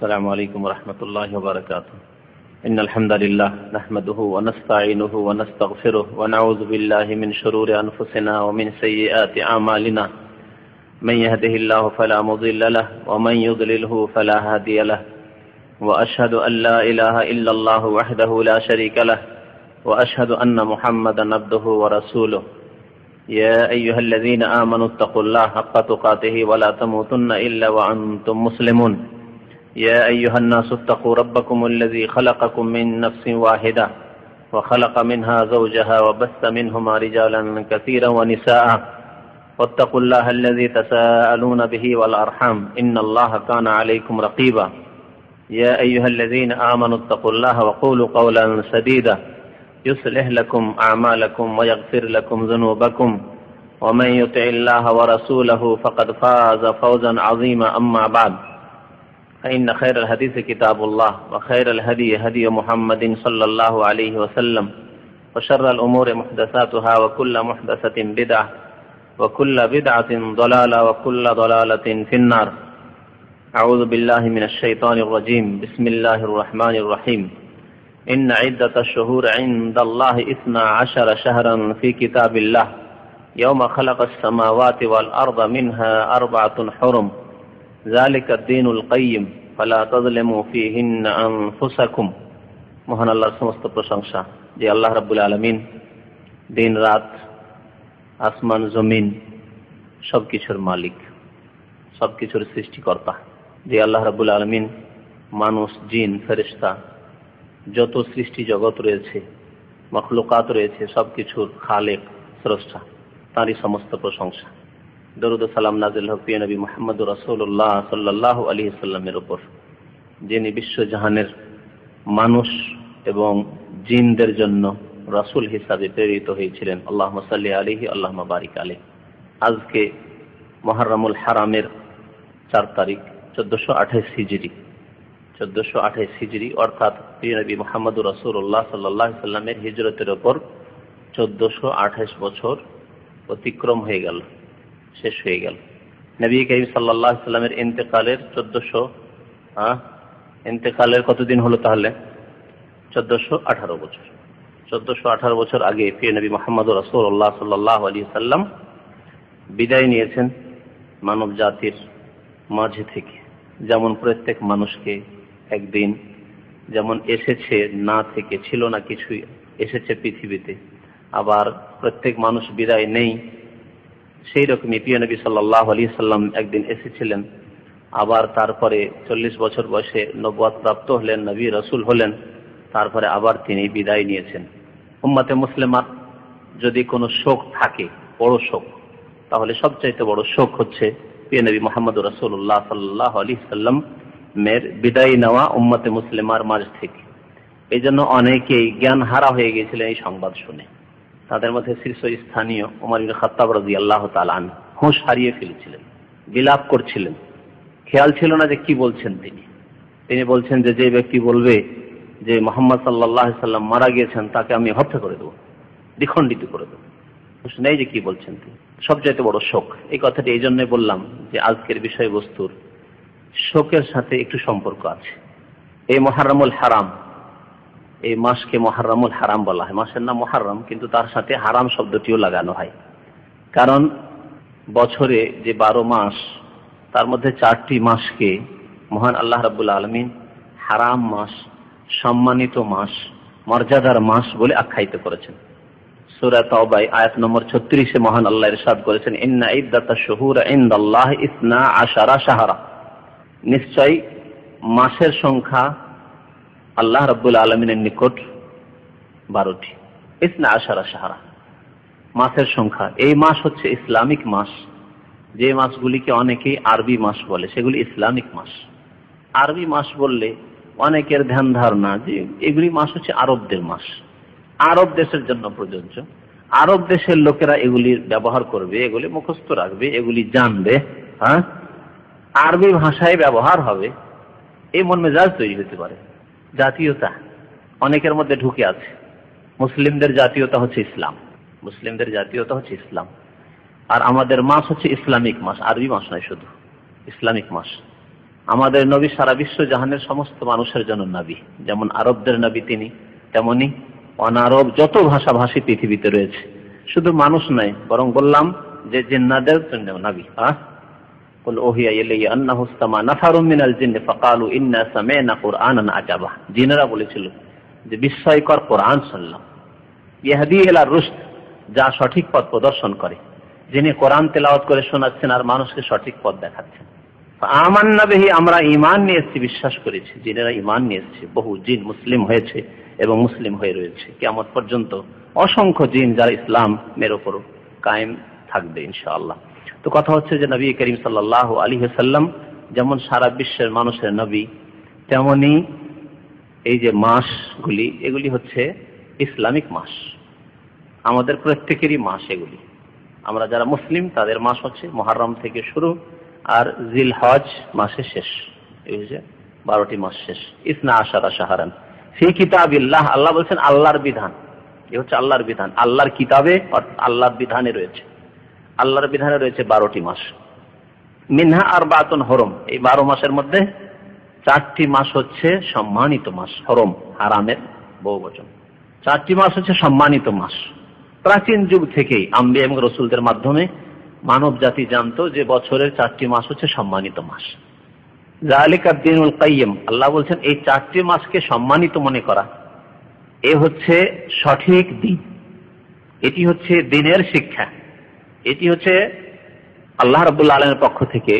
السلام عليكم ورحمة الله وبركاته. إن الحمد لله نحمده ونستعينه ونستغفره ونعوذ بالله من شرور أنفسنا ومن سيئات أعمالنا. من يهده الله فلا مضل له ومن يضلله فلا هادي له. وأشهد أن لا إله إلا الله وحده لا شريك له وأشهد أن محمدا عبده ورسوله. يا أيها الذين آمنوا اتقوا الله حق تقاته ولا تموتن إلا وأنتم مسلمون. يا أيها الناس اتقوا ربكم الذي خلقكم من نفس واحدة وخلق منها زوجها وبث منهما رجالا كثيرا ونساء واتقوا الله الذي تساءلون به والأرحام إن الله كان عليكم رقيبا. يا أيها الذين آمنوا اتقوا الله وقولوا قولا سديدا يصلح لكم أعمالكم ويغفر لكم ذنوبكم ومن يطع الله ورسوله فقد فاز فوزا عظيما. أما بعد فإن خير الحديث كتاب الله وخير الهدي هدي محمد صلى الله عليه وسلم وشر الأمور محدثاتها وكل محدثة بدعة وكل بدعة ضلالة وكل ضلالة في النار. أعوذ بالله من الشيطان الرجيم. بسم الله الرحمن الرحيم. إن عدة الشهور عند الله 12 شهرا في كتاب الله يوم خلق السماوات والأرض منها 4 حرم ذلك الدين القيم فلا تظلموا فيهن أنفسكم. মহান আল্লাহর সমস্ত প্রশংসা যে আল্লাহ রাব্বুল আলামিন দিন রাত আসমান জমিন সবকিছুর মালিক, সবকিছুর সৃষ্টিকর্তা, যে আল্লাহ রাব্বুল আলামিন মানুষ জিন ফেরেশতা যত সৃষ্টি জগৎ রয়েছে মখলুকাত রয়েছে সবকিছুর খালেক স্রষ্টা, তারই সমস্ত প্রশংসা। দরুদ ও সালাম নাজিল হোক প্রিয় নবী মুহাম্মদুর রাসূলুল্লাহ সাল্লাল্লাহু আলাইহি ওয়াসাল্লামের উপর, যিনি বিশ্বজাহানের মানুষ এবং জিনদের জন্য রাসূল হিসাবে প্রেরিত হয়েছিলেন। আল্লাহুম্মা সাল্লি আলাইহি আল্লাহুম্মা বারিক আলাইহি। আজকে মুহররমুল হারামের 4 তারিখ 1428 হিজরি, 1428 হিজরি অর্থাৎ প্রিয় নবী মুহাম্মদুর রাসূলুল্লাহ সাল্লাল্লাহু আলাইহি ওয়াসাল্লামের হিজরতের উপর 1428 বছর অতিক্রম হয়ে গেল, শেষ হয়ে গেল। নবী করিম সাল্লাল্লাহু আলাইহি ওয়াসাল্লামের ইন্তেকালের ইন্তেকালের কতদিন হলো তাহলে? 1418 বছর। 1418 বছর আগে প্রিয় নবী মুহাম্মদুর রাসূলুল্লাহ সাল্লাল্লাহু আলাইহি ওয়াসাল্লাম বিদায় নিয়েছেন মানব জাতির মাঝে থেকে। যেমন প্রত্যেক মানুষকে একদিন যেমন এসেছে না থেকে, ছিল না কিছুই, এসেছে পৃথিবীতে, আবার প্রত্যেক মানুষ বিদায় নেই, সেই রকমই প্রিয় নবী সাল্লাল্লাহু আলাইহি ওয়াসাল্লাম একদিন এসেছিলেন, আবার তারপরে 40 বছর বয়সে নবুয়ত প্রাপ্ত হলেন, নবী রাসূল হলেন, তারপরে আবার তিনি বিদায় নিয়েছেন। উম্মতে মুসলিমার যদি কোনো শোক থাকে, বড় শোক, তাহলে সবচাইতে বড় শোক হচ্ছে প্রিয় নবী মুহাম্মদুর রাসূলুল্লাহ সাল্লাল্লাহু আলাইহি ওয়াসাল্লাম এর বিদায় নেওয়া উম্মতে মুসলিমার মাঝ থেকে। এই জন্য অনেকেই জ্ঞান হারা হয়ে গিয়েছিলেন এই সংবাদ শুনে। তাদের মধ্যে শীর্ষস্থানীয় ওমর ইবনে খাত্তাব রাদিয়াল্লাহু তাআলা আনহু হুঁশ হারিয়ে ফেলেছিলেন, বিলাপ করছিলেন, খেয়াল ছিল না যে কি বলছেন তিনি বলছেন যে যে ব্যক্তি বলবে যে মুহাম্মদ সাল্লাল্লাহু আলাইহি ওয়াসাল্লাম মারা গিয়েছেন তাকে আমি হত্যা করে দেব, দ্বিখণ্ডিত করে দেব। হুঁশ নেই যে কি বলছেন তিনি। সবচাইতে বড় শোক। এই কথাটি এই জন্যই বললাম যে আজকের বিষয়বস্তুর শোকের সাথে একটু সম্পর্ক আছে। এই মুহররমুল হারাম, এই মাসকে মুহররমুল হারাম বলা হয়। মাসের নাম মুহররম, কিন্তু তার সাথে হারাম শব্দটিও লাগানো হয়। কারণ বছরে যে 12 মাস, তার মধ্যে 4টি মাসকে মহান আল্লাহ রাব্বুল আলামিন হারাম মাস, সম্মানিত মাস, মর্যাদার মাস বলে আখ্যায়িত করেছেন। সূরা তাওবা আয়াত নম্বর 36-এ মহান আল্লাহ ইরশাদ করেছেন, ইন্না ইদ্দাতাশ শুহুরা ইনদাল্লাহি 12 শাহরা। নিশ্চয় মাসের সংখ্যা আল্লাহ রাব্বুল আলামিনের নিকট 12টি। 12 শাহরা মাসের সংখ্যা। এই মাস হচ্ছে ইসলামিক মাস। যে মাসগুলিকে অনেকেই আরবি মাস বলে, সেগুলি ইসলামিক মাস। আরবি মাস বললে অনেকের ধ্যান ধারণা যে এগুলি মাস হচ্ছে আরবদের মাস, আরব দেশের জন্য প্রযোজ্য, আরব দেশের লোকেরা এগুলির ব্যবহার করবে, এগুলি মুখস্থ রাখবে, এগুলি জানবে, আরবি ভাষায় ব্যবহার হবে, এই মন মেজাজ তৈরি হতে পারে। জাতীয়তা অনেকের মধ্যে ঢুকে আছে। মুসলিমদের জাতীয়তা হচ্ছে ইসলাম, মুসলিমদের জাতীয়তা হচ্ছে ইসলাম, আর আমাদের মাস হচ্ছে ইসলামিক মাস, আরবি মাস নয়, শুধু ইসলামিক মাস। আমাদের নবী সারা বিশ্ব জাহানের সমস্ত মানুষের জন্য নবী। যেমন আরবদের নবী তিনি, তেমনি অনারব যত ভাষাভাষী পৃথিবীতে রয়েছে, শুধু মানুষ নয়, বরং বললাম যে জিন্নাদের জন্য নবী। قل أوحي إلي أنه استمع نفر من الجن فقالوا إنا سمعنا قرآنا عجبا। জিনেরা বলেছিল যে বিস্ময়কর কোরআন শুনলাম, ইয়াহদি ইলা রুশদ, যা সঠিক পথ প্রদর্শন করে। যিনি কোরআন তেলাওয়াত করে শোনাচ্ছেন আর মানুষকে সঠিক পথ দেখাচ্ছেন। আমান্না বিহি, আমরা ঈমান নিয়ে এসেছি, বিশ্বাস করেছি। জিনেরা ঈমান নিয়ে এসেছে, বহু জিন মুসলিম হয়েছে এবং মুসলিম হয়ে রয়েছে কিয়ামত পর্যন্ত। অসংখ্য জিন যারা ইসলামের উপর কায়েম থাকবে ইনশাআল্লাহ। তো কথা হচ্ছে যে নবী করিম সাল্লাল্লাহু আলাইহি ওয়াসাল্লাম যেমন সারা বিশ্বের মানুষের নবী, তেমনি এই যে মাসগুলি, এগুলি হচ্ছে ইসলামিক মাস, আমাদের প্রত্যেকেরই মাস এগুলি। আমরা যারা মুসলিম তাদের মাস হচ্ছে মুহররম থেকে শুরু আর জিলহজ মাসে শেষ, এই হচ্ছে 12টি মাস শেষ। 12 শাহরান ফি কিতাবিল্লাহ, আল্লাহ বলছেন আল্লাহর বিধান, এ হচ্ছে আল্লাহর বিধান, আল্লাহর কিতাবে আল্লাহর বিধানে রয়েছে, আল্লাহর বিধানে রয়েছে 12টি মাস। মিনহা আরবাতুন হরম, এই 12 মাসের মধ্যে 4টি মাস হচ্ছে সম্মানিত মাস। হরম হারামের বহুবচন। 4টি মাস হচ্ছে সম্মানিত মাস। প্রাচীন যুগ থেকেই আম্বিয়া এবং রসুলদের মাধ্যমে মানব জাতি জানতো যে বছরের 4টি মাস হচ্ছে সম্মানিত মাস। যালিকা দ্বীনুল কাইয়্যিম, আল্লাহ বলছেন এই 4টি মাসকে সম্মানিত মনে করা, এ হচ্ছে সঠিক দিন, এটি হচ্ছে দিনের শিক্ষা, এটি হচ্ছে আল্লাহ রাব্বুল আলামিনের পক্ষ থেকে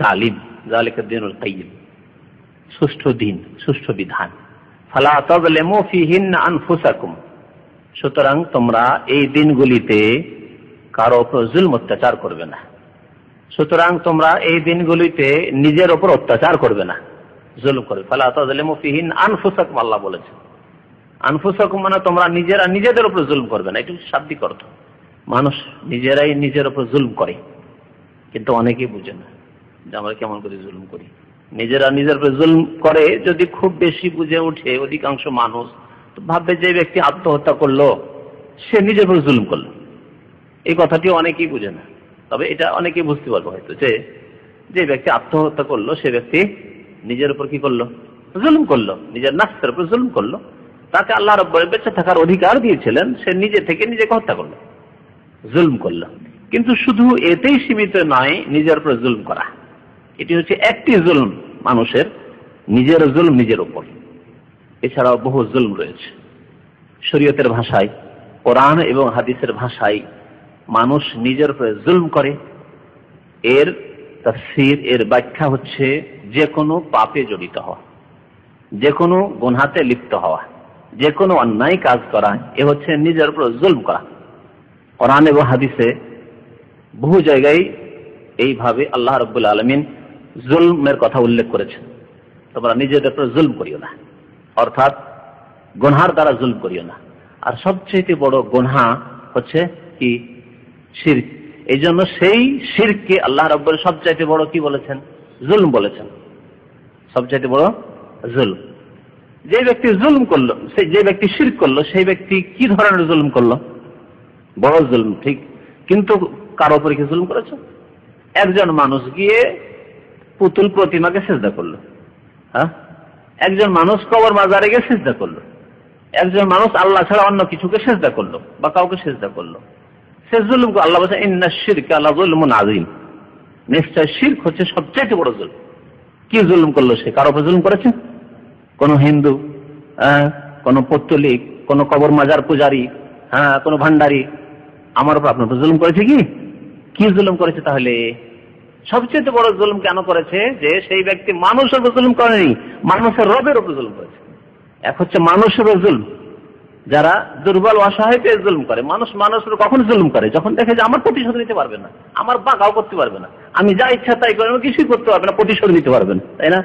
তালিম। যালিকা দ্বীনুল কাইয়্যিম, সুষ্ঠু দিন, সুষ্ঠু বিধান। ফালা তাযলিমু ফীহিন্না আনফুসাকুম, সুতরাং তোমরা এই দিনগুলিতে কারো উপর জুলম অত্যাচার করবে না। সুতরাং তোমরা এই দিনগুলিতে নিজের উপর অত্যাচার করবে না, জুলম করবে। ফালা তাযলিমু ফীহিন্না আনফুসাকুম, আল্লাহ বলেছেন আনফুসাকুম মানে তোমরা নিজেরা নিজেদের উপর জুলম করবে না। এটা শাব্দিক অর্থ। মানুষ নিজেরাই নিজের উপর জুলম করে, কিন্তু অনেকেই বুঝে না যে আমরা কেমন করে জুলম করি। নিজেরা নিজের উপর জুলম করে যদি খুব বেশি বুঝে ওঠে অধিকাংশ মানুষ, তো ভাববে যে ব্যক্তি আত্মহত্যা করলো সে নিজের উপর জুলম করলো। এই কথাটি অনেকেই বুঝে না, তবে এটা অনেকেই বুঝতে পারবো হয়তো যে ব্যক্তি আত্মহত্যা করলো সে ব্যক্তি নিজের উপর কি করলো? জুলম করলো, নিজের নাফসের উপর জুলম করলো। তাকে আল্লাহ রাব্বুল বেঁচে থাকার অধিকার দিয়েছিলেন, সে নিজে থেকে নিজেকে হত্যা করলো, জুলম করলো। কিন্তু শুধু এতেই সীমিত নয় নিজের উপর জুলম করা, এটি হচ্ছে একটি জুলম মানুষের, নিজের জুলম নিজের উপর। এছাড়াও বহু জুলম রয়েছে। শরীয়তের ভাষায়, কোরআন এবং হাদিসের ভাষায় মানুষ নিজের উপরে জুলম করে, এর তাফসীর, এর ব্যাখ্যা হচ্ছে যে কোনো পাপে জড়িত হওয়া, যে কোনো গুনাহতে লিপ্ত হওয়া, যে কোনো অন্যায় কাজ করা, এ হচ্ছে নিজের উপর জুলম করা। কোরআন এবং হাদিসে বহু জায়গায় এইভাবে আল্লাহ রাব্বুল আলামিন জুলমের কথা উল্লেখ করেছেন। তোমরা নিজেদের উপর জুলম করিও না, অর্থাৎ গুনহার দ্বারা জুলম করিও না। আর সবচেয়ে বড় গুনহা হচ্ছে কি? শিরক। এই জন্য সেই শিরককে আল্লাহ রাব্বুল সবচেয়ে বড় কি বলেছেন? জুলম বলেছেন, সবচেয়ে বড় জুলম। যে ব্যক্তি জুলম করলো, যে ব্যক্তি শিরক করলো, সেই ব্যক্তি কি ধরনের জুলম করলো? বড় জুলম, ঠিক, কিন্তু কারো উপরে কি জুলম করেছে? একজন মানুষ গিয়ে পুতুল প্রতিমাকে সিজদা করলো, হ্যাঁ, একজন মানুষ কবর মাজারে গিয়ে সিজদা করলো, একজন মানুষ আল্লাহ ছাড়া অন্য কিছুকে সিজদা করলো বা কাউকে সিজদা করলো, সে জুলুম। আল্লাহ বলেছেন ইন্না শিরকা লাযুলমুন আযীম, নিশ্চয় শিরক হচ্ছে সবচেয়ে বড় জুলম। কি জুলুম করলো সে? কারো উপর জুলুম করেছে? কোন হিন্দু, কোন পৌত্তলিক, কোন কবর মাজার পূজারী, কোন ভান্ডারী আমার উপর আপনার উপর জুলুম করেছে? কি জুলুম করেছে? তাহলে সবচেয়ে বড় জুলুম কেন করেছে? যে সেই ব্যক্তি মানুষের উপর জুলুম করেনি, মানুষের রবের উপর জুলুম করেছে। এক হচ্ছে মানুষের উপর জুলুম, যারা দুর্বল অসহায় পেয়ে জুলুম করে। মানুষ মানুষের কখন জুলুম করে? যখন দেখে যে আমার প্রতিশোধ নিতে পারবে না, আমার বাঁকাও করতে পারবে না, আমি যা ইচ্ছা তাই করে কিছুই করতে পারবে না, প্রতিশোধ নিতে পারবে না, তাই না?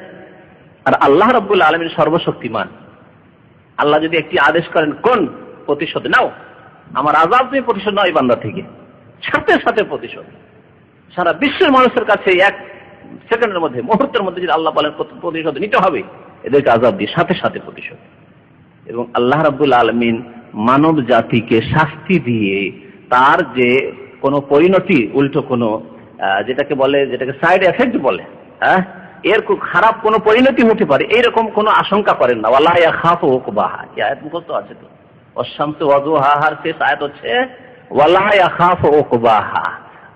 আর আল্লাহ রাব্বুল আলামিন সর্বশক্তিমান। আল্লাহ যদি একটি আদেশ করেন, কোন প্রতিশোধ নাও, আমার আযাব তুমি প্রতিশোধ নাও এই বান্দা থেকে, সাথে সাথে প্রতিশোধ। সারা বিশ্বের মানুষের কাছে এক সেকেন্ডের মধ্যে, মুহূর্তের মধ্যে যদি আল্লাহ বলেন প্রতিশোধ নিতে হবে, এদেরকে আযাব দিয়ে সাথে সাথে প্রতিশোধ। এবং আল্লাহ রাব্বুল আলামিন মানব জাতিকে শাস্তি দিয়ে তার যে কোনো পরিণতি, উল্টো কোনো যেটাকে সাইড এফেক্ট বলে, এর খুব খারাপ কোনো পরিণতি হতে পারে এইরকম কোনো আশঙ্কা করেন না। ওয়ালা ইয়াখাফু উকবাহা, এই আয়াত মুখস্থ আছে তো। ওয়াশ-শামসি ওয়া দুহাহার শেষ আয়াত হচ্ছে ওয়ালা ইয়াখাফু উকবাহা।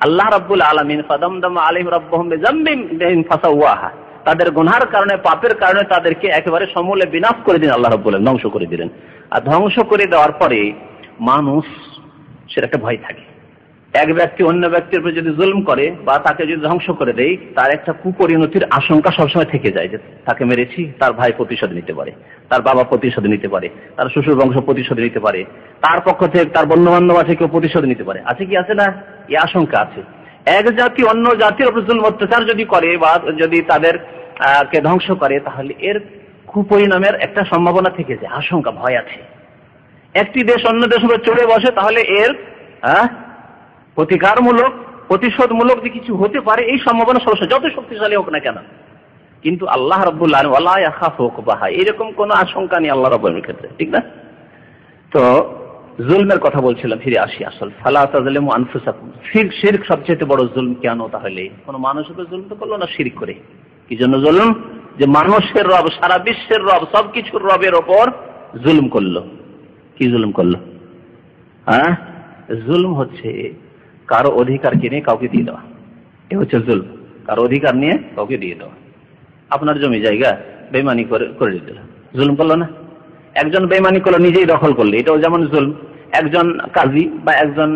আল্লাহ রাব্বুল আলামিন ফাদামদামা আলাইহিম রাব্বুহুম বিযামবিহিম ফাসাওয়াহা, তাদের গুনাহের কারণে, পাপের কারণে তাদেরকে একেবারে সমূলে বিনাশ করে দিলেন আল্লাহ রাব্বুল আলামিন, ধ্বংস করে দিলেন। আর ধ্বংস করে দেওয়ার পরে মানুষ সেটা একটা ভয় থাকে। এক ব্যক্তি অন্য ব্যক্তির উপর যদি জুলম করে বা তাকে যদি ধ্বংস করে দেয়, তার একটা কুপরিণতির আশঙ্কা সবসময় থেকে যায় যে তাকে মেরেছি, তার ভাই প্রতিশোধ নিতে পারে, তার বাবা প্রতিশোধ নিতে পারে, তার শ্বশুর বংশ প্রতিশোধ নিতে পারে, তার পক্ষ থেকে তার বন্ধু বান্ধব আছে কেউ প্রতিশোধ নিতে পারে। আছে কি আছে না? এই আশঙ্কা আছে। এক জাতি অন্য জাতির উপর জুলম অত্যাচার যদি করে বা যদি তাদের কে ধ্বংস করে, তাহলে এর কুপরিণামের একটা সম্ভাবনা থেকে যায়, আশঙ্কা, ভয় আছে। একটি দেশ অন্য দেশের উপর চড়ে বসে, তাহলে এর প্রতিকারমূলক, প্রতিশোধমূলক যে কিছু হতে পারে এই সম্ভাবনা সবসময়, যত শক্তিশালী হোক না কেন। কিন্তু আল্লাহ রাব্বুল আলামিন ওয়ালা ইয়াখাফু উকবাহা, এরকম কোনো আশঙ্কা নেই আল্লাহ রাব্বুল আলামিনের ক্ষেত্রে, ঠিক না? তো জুলমের কথা বলছিলাম, ফিরে আসি আসল। ফালা তাযলিমু আনফুসাকুম, শিরক সবচেয়ে বড় জুলম। কেন? তাহলে কোন মানুষের উপর জুলম তো করলো না, শিরক করে। কি জন্য জুলম? যে মানুষের রব, সারা বিশ্বের রব, সবকিছুর রবের ওপর জুলম করলো। কি জুলম করলো? জুলম হচ্ছে কারো অধিকার কিনে কাউকে দিয়ে দেওয়া, এ হচ্ছে জুলম। কারো অধিকার নিয়ে কাউকে দিয়ে দেওয়া। আপনার জমি জায়গা বেইমানি করে দিল, জুলম করলো না? একজন বেইমানি করলো, নিজেই দখল করলো, এটাও যেমন জুলম। একজন কাজী বা একজন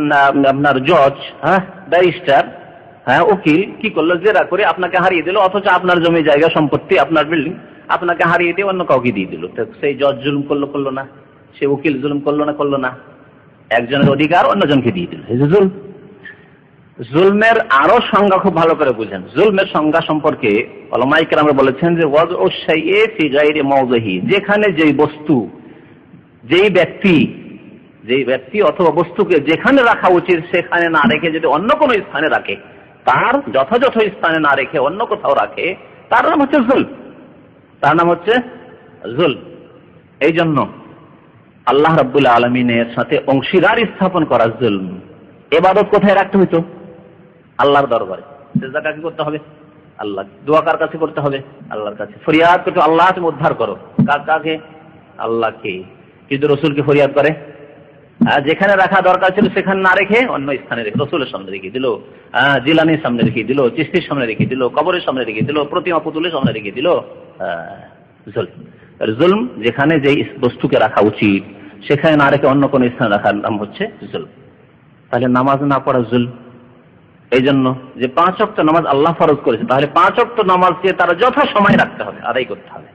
আপনার জজ, ব্যারিস্টার, উকিল কি করলো? জেরা করে আপনাকে হারিয়ে দিল, অথচ আপনার জমি জায়গা সম্পত্তি, আপনার বিল্ডিং আপনাকে হারিয়ে দিয়ে অন্য কাউকে দিয়ে দিল। সেই জজ জুলম করলো না? সে উকিল জুলম করলো না? একজনের অধিকার অন্যজনকে দিয়ে দিল, এই যে জুলম। জুলমের আরো সংজ্ঞা খুব ভালো করে বুঝেন। জুলমের সংজ্ঞা সম্পর্কে উলামায়ে কেরাম বলেছেন যে ওয়াজউ শাইই ফি গায়রি মাওযিহি, যেখানে যেই বস্তু, যেই ব্যক্তি অথবা বস্তুকে যেখানে রাখা উচিত সেখানে না রেখে যদি অন্য কোনো স্থানে রাখে, তার যথাযথ স্থানে না রেখে অন্য কোথাও রাখে, তার নাম হচ্ছে জুলম। তার নাম হচ্ছে জুলম। এই জন্য আল্লাহ রাব্বুল আলামিনের সাথে অংশীদার স্থাপন করা জুলম। ইবাদত কোথায় রাখতে হইতো? আল্লাহর দরবারে। সিজদা কাকে করতে হবে? আল্লাহ। দোয়া কার কাছে করতে হবে? আল্লাহর কাছে। ফরিয়াদ করতে আল্লাহ তুমি উদ্ধার করো, কাকে? আল্লাহকে। কিন্তু রাসূলকে ফরিয়াদ করে যেখানে রাখা দরকার ছিল সেখানে না রেখে অন্য স্থানে রেখে, রাসূলের সামনে রেখে দিল, জিলানির সামনে রেখে দিল, চিশতির সামনে রেখে দিল, কবরের সামনে রেখে দিল, প্রতিমা পুতুলের সামনে রেখে দিল। জুলম। জুলম যেখানে যেই বস্তুকে রাখা উচিত সেখানে না রেখে অন্য কোন স্থানে রাখার নাম হচ্ছে জুলম। তাহলে নামাজ না পড়া জুলম। এই জন্য যে 5 ওয়াক্ত নামাজ আল্লাহ ফরজ করেছে, তাহলে 5 ওয়াক্ত নামাজকে তারা যথা সময় রাখতে হবে, আদায় করতে হবে।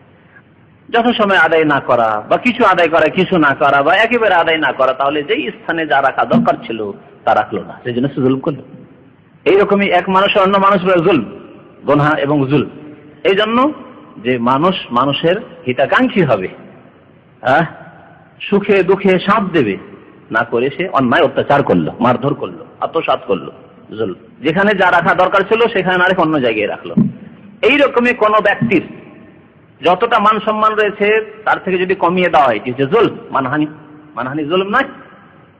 যথা সময় আদায় না করা বা কিছু আদায় করা, কিছু না করা বা একেবারে আদায় না করা, তাহলে যেই স্থানে যা রাখা দরকার ছিল তা রাখলো না, সেই জন্য সে জুলম করলো। এইরকমই এক মানুষের অন্য মানুষের জুলম, গুনাহ এবং জুলম। এই জন্য যে মানুষের হিতাকাঙ্ক্ষী হবে, সুখে দুঃখে সাথ দেবে, না করে সে অন্যায় অত্যাচার করলো, মারধর করলো, আত্মসাৎ করলো, জুলম। যেখানে যা রাখা দরকার ছিল সেখানে না রেখে অন্য জায়গায় রাখলো। এইরকমই কোন ব্যক্তির যতটা মান সম্মান রয়েছে তার থেকে যদি কমিয়ে দেওয়া হয়, এটি হচ্ছে জুলম। মানহানি জুলম নয়?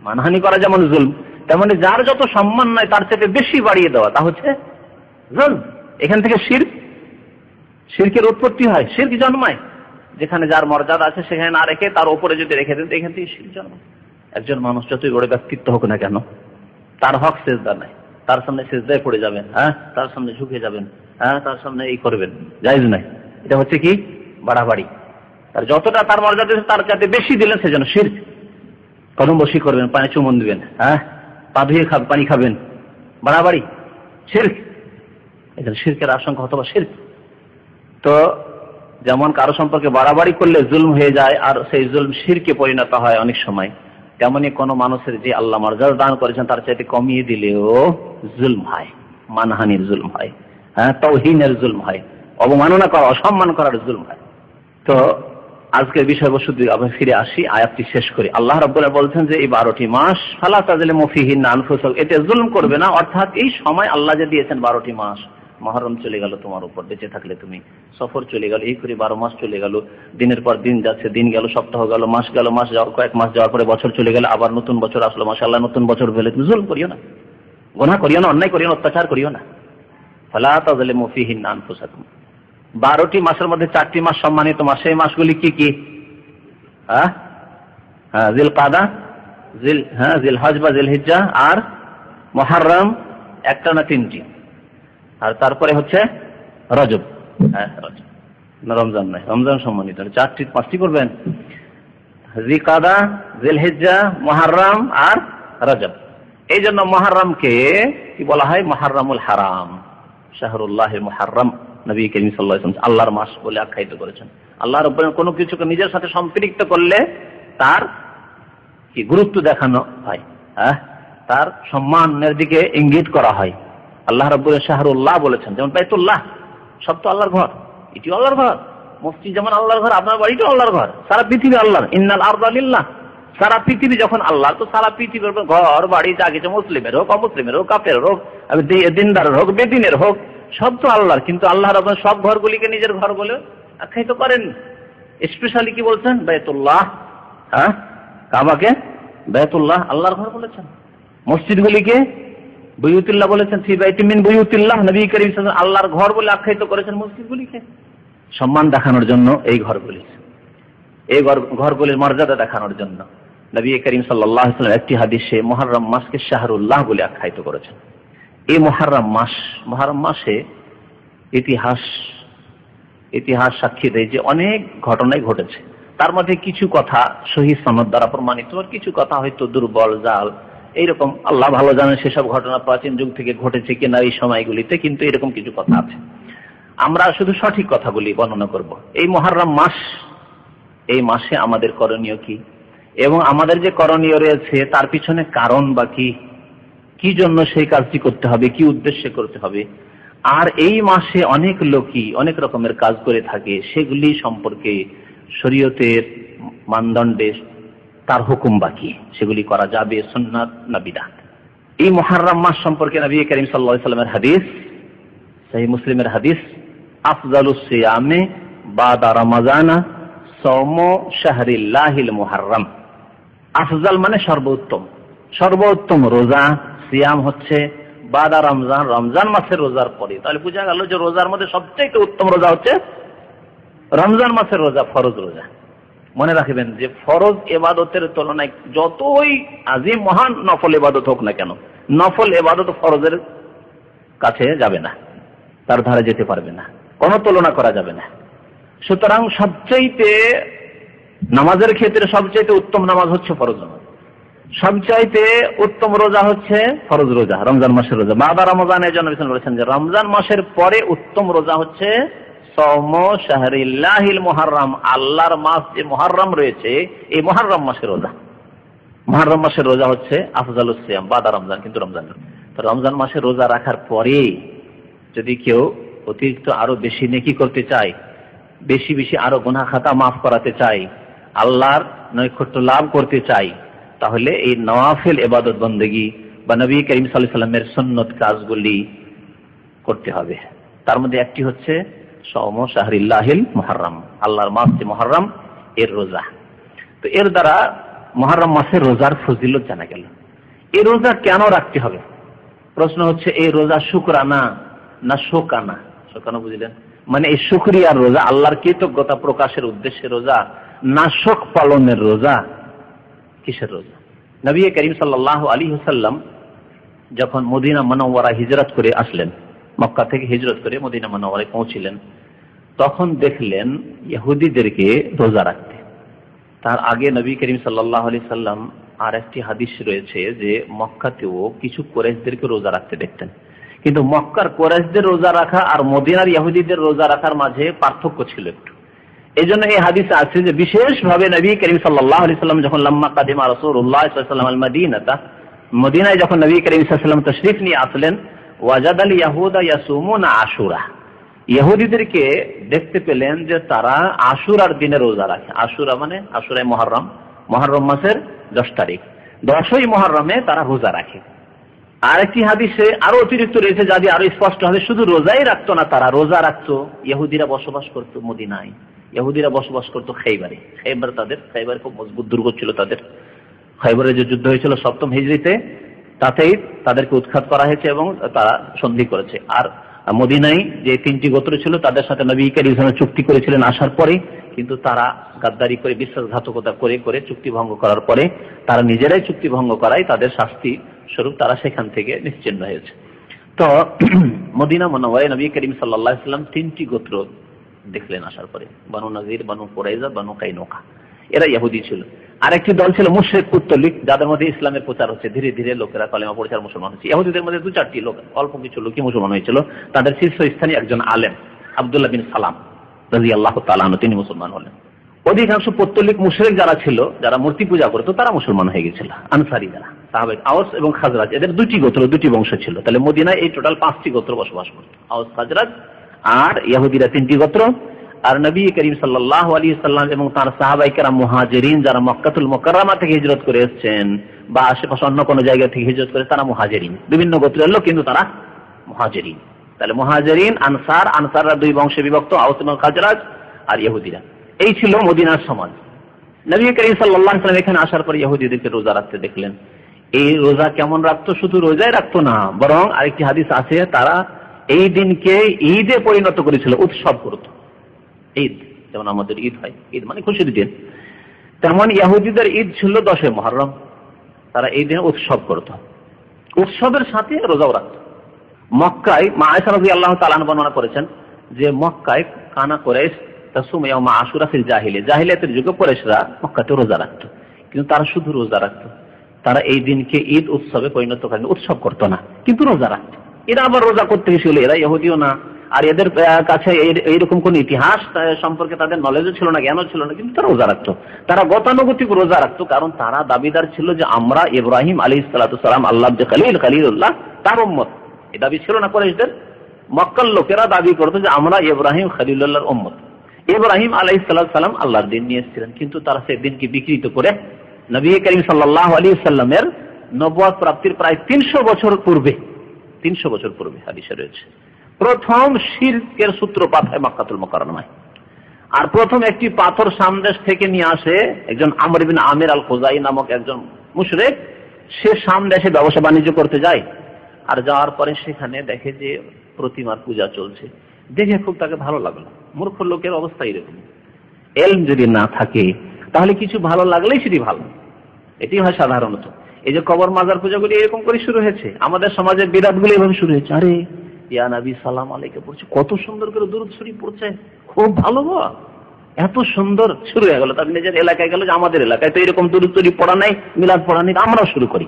মানহানি করা যেমন জুলম, তেমনি যার যত সম্মান নয় তার থেকে বেশি বাড়িয়ে দেওয়া, তা হচ্ছে জুলম। এখান থেকে শিরকের উৎপত্তি হয়, শিরক জন্মায়। যেখানে যার মর্যাদা আছে সেখানে না রেখে তার উপরে যদি রেখে দেন, এখান থেকে শিরক জন্মায়। একজন মানুষ যতই বড় ব্যক্তিত্ব হোক না কেন, তার হক সেজদা নাই, তার সামনে সেজদায় পড়ে যাবেন, তার সামনে ঝুঁকে যাবেন, তার সামনে এই করবেন, জায়েজ নাই। এটা হচ্ছে কি? বাড়াবাড়ি। তার যতটা তার মর্যাদা তার চাইতে বেশি দিলেন সেজন্য শিরক। কদম বসি করবেন, পায়ে চুমন দিবেন, পা ধুয়ে পানি খাবেন, বাড়াবাড়ি, শিরক। এটা শিরকের আশঙ্কা অথবা শিরক। তো যেমন কারো সম্পর্কে বাড়াবাড়ি করলে জুলম হয়ে যায় আর সেই জুলম শিরকে পরিণত হয় অনেক সময়, তেমনি কোনো মানুষের যে আল্লাহ মর্যাদা দান করেছেন তার চাইতে কমিয়ে দিলেও জুলম হয়, মানহানির জুলম হয়, তাওহীনের জুলম হয়, অবমাননা করা, অসম্মান করার জুলম হয়। তো আজকের বিষয়বস্তু আবার ফিরে আসি, আয়াতটি শেষ করি। আল্লাহ রাব্বুল আলামিন বলছেন যে এই 12টি মাস ফালা তাযলিমু ফীহিন্না আনফুসাকুম, এতে জুলম করবে না। অর্থাৎ এই সময় আল্লাহ যে দিয়েছেন 12টি মাস, মুহররম চলে গেল তোমার উপর, বেঁচে থাকলে তুমি, সফর চলে গেল, এই করে 12 মাস চলে গেল, দিনের পর দিন যাচ্ছে, দিন গেল, সপ্তাহ গেল, মাস গেল, মাস যাওয়ার কয়েক মাস যাওয়ার পরে বছর চলে গেল, আবার নতুন বছর আসলো, মাশাআল্লাহ নতুন বছর ভেলে তুমি জুলম করিও না, গুনাহ করিও না, অন্যায় করিও না, অত্যাচার করিও না। ফালা তাযলিমু ফীহিন্না আনফুসাকুম, 12টি মাসের মধ্যে 4টি মাস সম্মানিত মাস। সেই মাসগুলি কি কি? জিলকাদা, জিলহজ বা জিলহিজ্জা, আর মুহররম, একটা না 3টি, আর তারপরে হচ্ছে রজব। রজব না, রমজান নয়, রমজান সম্মানিত। 5টি করবেন, জিলকাদা, জিলহিজ্জা, মুহররম আর রজব। এই জন্য মুহররমকে কি বলা হয়? মুহররমুল হারাম, শাহরুল্লাহিল মুহররম। নবী করিম সাল্লাল্লাহু আলাইহি ওয়াসাল্লাম আল্লাহর মাস বলে আখ্যায়িত করেছেন। আল্লাহ রাব্বুল আলামিন কোনো কিছুকে নিজের সাথে সম্পৃক্ত করলে তার কি গুরুত্ব দেখানো হয়, তার সম্মানের দিকে ইঙ্গিত করা হয়। আল্লাহ রাব্বুল আলামিন শাহরুল্লাহ বলেছেন, যেমন বাইতুল্লাহ, সব তো আল্লাহর ঘর, এটিও আল্লাহর ঘর। মসজিদ যেমন আল্লাহর ঘর, আপনার বাড়িটাও আল্লাহর ঘর। সারা পৃথিবী আল্লাহর। ইন্নাল আরদা লিল্লাহ, সারা পৃথিবী যখন আল্লাহ, তো সারা পৃথিবীর ঘর বাড়ি যা কিছু, মুসলিমের হোক, অমুসলিমের হোক, কাফের হোক, দিনদারের হোক, বেদিনের হোক, সব তো আল্লাহর। কিন্তু আল্লাহ রাব্বুল সব ঘরগুলিকে নিজের ঘর বলে আখ্যায়িত করেন। স্পেশালি কি বলছেন? বাইতুল্লাহ, কাবাকে বাইতুল্লাহ, আল্লাহর ঘর বলেছেন। মসজিদগুলিকে বুয়ুতুল্লাহ বলেছেন, ফি বাইতিন মিন বুয়ুতিল্লাহ। নবী করিম সাল্লাল্লাহু আলাইহি ওয়াসাল্লাম আল্লাহর ঘর বলে আখ্যায়িত করেছেন মসজিদগুলিকে, সম্মান দেখানোর জন্য। এই ঘরগুলির মর্যাদা দেখানোর জন্য নবী করিম সাল্লাল্লাহু আলাইহি ওয়াসাল্লাম একটি হাদিসে মুহররম মাসকে শাহরুল্লাহ বলে আখ্যায়িত করেছেন। এই মুহররম মাসে ইতিহাস সাক্ষী দেয় যে অনেক ঘটনাই ঘটেছে। তার মধ্যে কিছু কথা সহিহ সনদ দ্বারা প্রমাণিত, আর কিছু কথা হয়তো দুর্বল, জাল, এইরকম আল্লাহ ভালো জানেন সেসব ঘটনা প্রাচীন যুগ থেকে ঘটেছে কিনা এই সময়গুলিতে, কিন্তু এরকম কিছু কথা আছে। আমরা শুধু সঠিক কথাগুলি বর্ণনা করব। এই মুহররম মাস, এই মাসে আমাদের করণীয় কি, এবং আমাদের যে করণীয় রয়েছে তার পিছনে কারণ বা কি জন্য সেই কাজটি করতে হবে, কি উদ্দেশ্যে করতে হবে। আর এই মাসে অনেক লোকই অনেক রকমের কাজ করে থাকে, সেগুলি সম্পর্কে শরীয়তের মানদণ্ডে তার হুকুম বাকি, সেগুলি করা যাবে সুন্নাত না বিদআত। এই মুহররম মাস সম্পর্কে নবী করিম সাল্লাল্লাহু আলাইহি ওয়াসাল্লামের হাদিস, সহিহ মুসলিমের হাদিস, আফজালুস সিয়ামে বাদা রমাজানা সাওমু শাহরিল্লাহিল মুহররম। আফজাল মানে সর্বোত্তম, সর্বোত্তম রোজা, সিয়াম হচ্ছে বাদা রমজান, রমজান মাসের রোজার পরে। তাহলে বোঝা গেল যে রোজার মধ্যে সবচেয়ে উত্তম রোজা হচ্ছে রমজান মাসের রোজা, ফরজ রোজা। মনে রাখবেন যে ফরজ ইবাদতের তুলনায় যতই আজিম মহান নফল ইবাদত হোক না কেন, নফল ইবাদত ফরজের কাছে যাবে না, তার ধারে যেতে পারবে না, কোনো তুলনা করা যাবে না। সুতরাং সবচাইতে নামাজের ক্ষেত্রে সবচাইতে উত্তম নামাজ হচ্ছে ফরজ নামাজ, সবচাইতে উত্তম রোজা হচ্ছে ফরজ রোজা, রমজান মাসের রোজা। বাদা রমজান, এই জন্য বলেছেন যে রমজান মাসের পরে উত্তম রোজা হচ্ছে সাওমু শাহরিল্লাহিল মুহররম, আল্লাহর মাস যে মুহররম রয়েছে এই মুহররম মাসের রোজা। মুহররম মাসের রোজা হচ্ছে আফজালুস সিয়াম বাদা রমজান, কিন্তু রমজান মাসের রোজা রাখার পরে যদি কেউ অতিরিক্ত আরো বেশি নেকি করতে চায়, বেশি বেশি আরো গুনাহ খাতা মাফ করাতে চায়, আল্লাহর নৈকট্য লাভ করতে চায়, তাহলে এই নওয়াফিল ইবাদত বন্দেগী বা নবী করিম সাল্লাল্লাহু আলাইহি ওয়াসাল্লামের সুন্নত কাজগুলি করতে হবে। তার মধ্যে একটি হচ্ছে সাওমু শাহরিল্লাহিল মুহররম, আল্লাহর মাস যে মুহররম এর রোজা। তো এর দ্বারা মুহররম মাসের রোজার ফজিলত জানা গেল। এই রোজা কেন রাখতে হবে? প্রশ্ন হচ্ছে এই রোজা শুকরানা না শোকানা? শোকানা বুঝলেন, মানে এই শুকরিয়ার রোজা, আল্লাহর কৃতজ্ঞতা প্রকাশের উদ্দেশ্যে রোজা, না শোক পালনের রোজা? কিসের রোজা? নবী করিম সাল্লাল্লাহু আলাইহি ওয়াসাল্লাম যখন মদিনা মুনাওয়ারা হিজরত করে আসলেন, মক্কা থেকে হিজরত করে মদিনা মুনাওয়ারায় পৌঁছিলেন, তখন দেখলেন ইহুদিদেরকে রোজা রাখতে। তার আগে নবী করিম সাল্লাল্লাহু আলাইহি ওয়াসাল্লাম আর একটি হাদিস রয়েছে যে মক্কাতেও কিছু কুরাইশদেরকে রোজা রাখতে দেখতেন, কিন্তু মক্কার কুরাইশদের রোজা রাখা আর মদিনার ইহুদিদের রোজা রাখার মাঝে পার্থক্য ছিল একটু। এই জন্য এই হাদিসে আছে যে বিশেষভাবে নবী করিম সাল্লাল্লাহু আলাইহি ওয়াসাল্লাম যখন লাম্মা কাদিমা রাসূলুল্লাহ সাল্লাল্লাহু আলাইহি ওয়াসাল্লাম আল মদিনাতা, মদিনায় যখন নবী করিম সাল্লাল্লাহু আলাইহি ওয়াসাল্লাম তাশরীফ নিয়ে আসলেন, ওয়াজাদাল ইয়াহুদা ইয়াসুমুনা আশুরা, ইহুদিদেরকে দেখতে পেলেন যে তারা আশুরার দিনে রোজা রাখে। আশুরা মানে আশুরায় মুহররম, মুহররম মাসের 10 তারিখ, 10ই মুহররমে তারা রোজা রাখে। আরেকটি হাদিসে আরো অতিরিক্ত রয়েছে, যা দিয়ে আরো স্পষ্ট হবে, শুধু রোজাই রাখতো না, তারা রোজা রাখতো। ইহুদিরা বসবাস করতো মদিনায়, ইহুদিরা বসবাস করতো খাইবারে। খাইবার খুব মজবুত দুর্গ ছিল তাদের। খাইবারের যে যুদ্ধ হয়েছিল 7ম হিজরিতে, তাতেই তাদেরকে উৎখাত করা হয়েছে এবং তারা সন্ধি করেছে। আর মদিনায় যে 3টি গোত্র ছিল তাদের সাথে নবী করিম সাল্লাল্লাহু আলাইহি ওয়াসাল্লাম চুক্তি করেছিলেন আসার পরে, কিন্তু তারা গাদ্দারি করে বিশ্বাসঘাতকতা করে করে চুক্তি ভঙ্গ করার পরে তারা নিজেরাই চুক্তি ভঙ্গ করায় তাদের শাস্তি স্বরূপ তারা সেখান থেকে নিশ্চিহ্ন হয়েছে। তো মদিনা মুনাওয়ারায় নবী করিম সাল্লাল্লাহু আলাইহি ওয়াসাল্লাম 3টি গোত্র দেখলেন আসার পরে, বনু নাযির, বনু কুরাইজা, বনু কাইনুকা। এরা ইহুদি ছিল। আরেকটি দল ছিল মুশরিক পুত্তলিক, যাদের মধ্যে ইসলামের প্রচার হচ্ছে, ধীরে ধীরে লোকেরা কালেমা পড়ছে আর মুসলমান হচ্ছে। ইহুদিদের মধ্যে 2-4টি লোক, অল্প কিছু লোকই মুসলমান হয়েছিল। তাদের শীর্ষস্থানীয় একজন আলেম আব্দুল্লাহ বিন সালাম রাদিয়াল্লাহু তাআলা আনহু, তিনি মুসলমান হলেন। অধিকাংশ পৌত্তলিক মুশরিক যারা ছিল, যারা মূর্তি পূজা করত, তারা মুসলমান হয়ে গেছিল। আনসারী যারা সাহাবা, আওস এবং খাজরাজ, এদের 2টি গোত্র, 2টি বংশ ছিল। তাহলে মদিনায় এই টোটাল 5টি গোত্র বসবাস করত, আওস, খাজরাজ আর ইহুদিরা 3টি গোত্র। আর নবী করিম সাল্লাল্লাহু আলাইহি সাল্লাম এবং তার সাহাবায়ে কেরাম মুহাজিরিন যারা মক্কাতুল মুকাররমা থেকে হিজরত করে এসেছেন বা আশেপাশে অন্য কোনো জায়গা থেকে হিজরত করে, তারা মুহাজিরিন, বিভিন্ন গোত্রের লোক কিন্তু তারা মুহাজিরিন। তাহলে মুহাজিরিন, আনসার, আনসাররা 2 বংশে বিভক্ত, আওস এবং খাজরাজ আর ইহুদিরা। এই ছিল মদিনার সমাজ। নবী করিম সাল্লাল্লাহু আলাইহি সাল্লাম এখানে আসার পর ইহুদিদেরকে রোজা রাখতে দেখলেন। এই রোজা কেমন রাখতো? শুধু রোজাই রাখতো না, বরং আরেকটি হাদিস আছে, তারা এই দিনকে ঈদে পরিণত করেছিল, উৎসব করত। ঈদ যেমন আমাদের ঈদ হয়, ঈদ মানে খুশির দিন, তেমন ইহুদিদের ঈদ ছিল 10 মুহররম। তারা এই দিনে উৎসব করত, উৎসবের সাথে রোজাও রাখত। মক্কায় মা আয়েশা রাদিয়াল্লাহু তাআলা আনহা বর্ণনা করেছেন যে মক্কায় কানা কুরাইশ তাসুম ইয়াউমা আশুরা ফিল জাহিলিয়াতের যুগে কুরাইশরা মক্কাতে রোজা রাখত, কিন্তু তারা শুধু রোজা রাখত। তারা এই দিনকে ঈদ উৎসবে পরিণত করেন, উৎসব করত না, কিন্তু রোজা রাখত। এরা আবার রোজা করতে গেছিল, এরা ইহুদিও না, আর এদের কাছে এইরকম কোন ইতিহাস সম্পর্কে তাদের নলেজও ছিল না, জ্ঞানও ছিল না, কিন্তু তারা রোজা রাখতো। তারা গতানুগতিক রোজা রাখতো, কারণ তারা দাবিদার ছিল যে আমরা ইব্রাহিম আলাইহিস সালাতু সালাম, আল্লাহর যে খলিলুল্লাহ, তার উম্মত। এই দাবি ছিল না কুরাইশদের। মক্কার লোকেরা দাবি করতো যে আমরা ইব্রাহিম খলিলুল্লাহর উম্মত। ইব্রাহিম আলাইহিস সালাতু সালাম আল্লাহর দিন নিয়ে এসেছিলেন, কিন্তু তারা সেই দিনকে বিকৃত করে নবী করিম সাল্লাল্লাহু আলাইহি ওয়াসাল্লামের নবুয়ত প্রাপ্তির প্রায় 300 বছর পূর্বে, 300 বছর পূর্বে হাদিসে রয়েছে, প্রথম শিরকের সূত্রপাত হয় মক্কাতুল মুকাররমায়। আর প্রথম একটি পাথর সামদেশ থেকে নিয়ে আসে একজন আমর ইবনে আমির আল খুজাই নামক একজন মুশরিক। সে সামদেশে ব্যবসা বাণিজ্য করতে যায়, আর যাওয়ার পরে সেখানে দেখে যে প্রতিমার পূজা চলছে। দেখে খুব তাকে ভালো লাগলো। মূর্খ লোকের অবস্থা এরকম, এলম যদি না থাকে তাহলে কিছু ভালো লাগলেই সেটি ভালো, এটি হয় সাধারণত। এই যে কবর মাজার পূজাগুলি এরকম করে শুরু হয়েছে, আমাদের সমাজের বিরাটগুলি এভাবে শুরু হয়েছে। আরে ইয়া নবী সালাম আলাইকে পড়ছে, কত সুন্দর করে দুরূদ শরীফ পড়ছে, খুব ভালো গো, এত সুন্দর। শুরু হয়ে গেল। তার নিজের এলাকায় গেল যে আমাদের এলাকায় তো এরকম দুরূদ শরীফ পড়া নাই, মিলাদ পড়া নেই, আমরাও শুরু করি।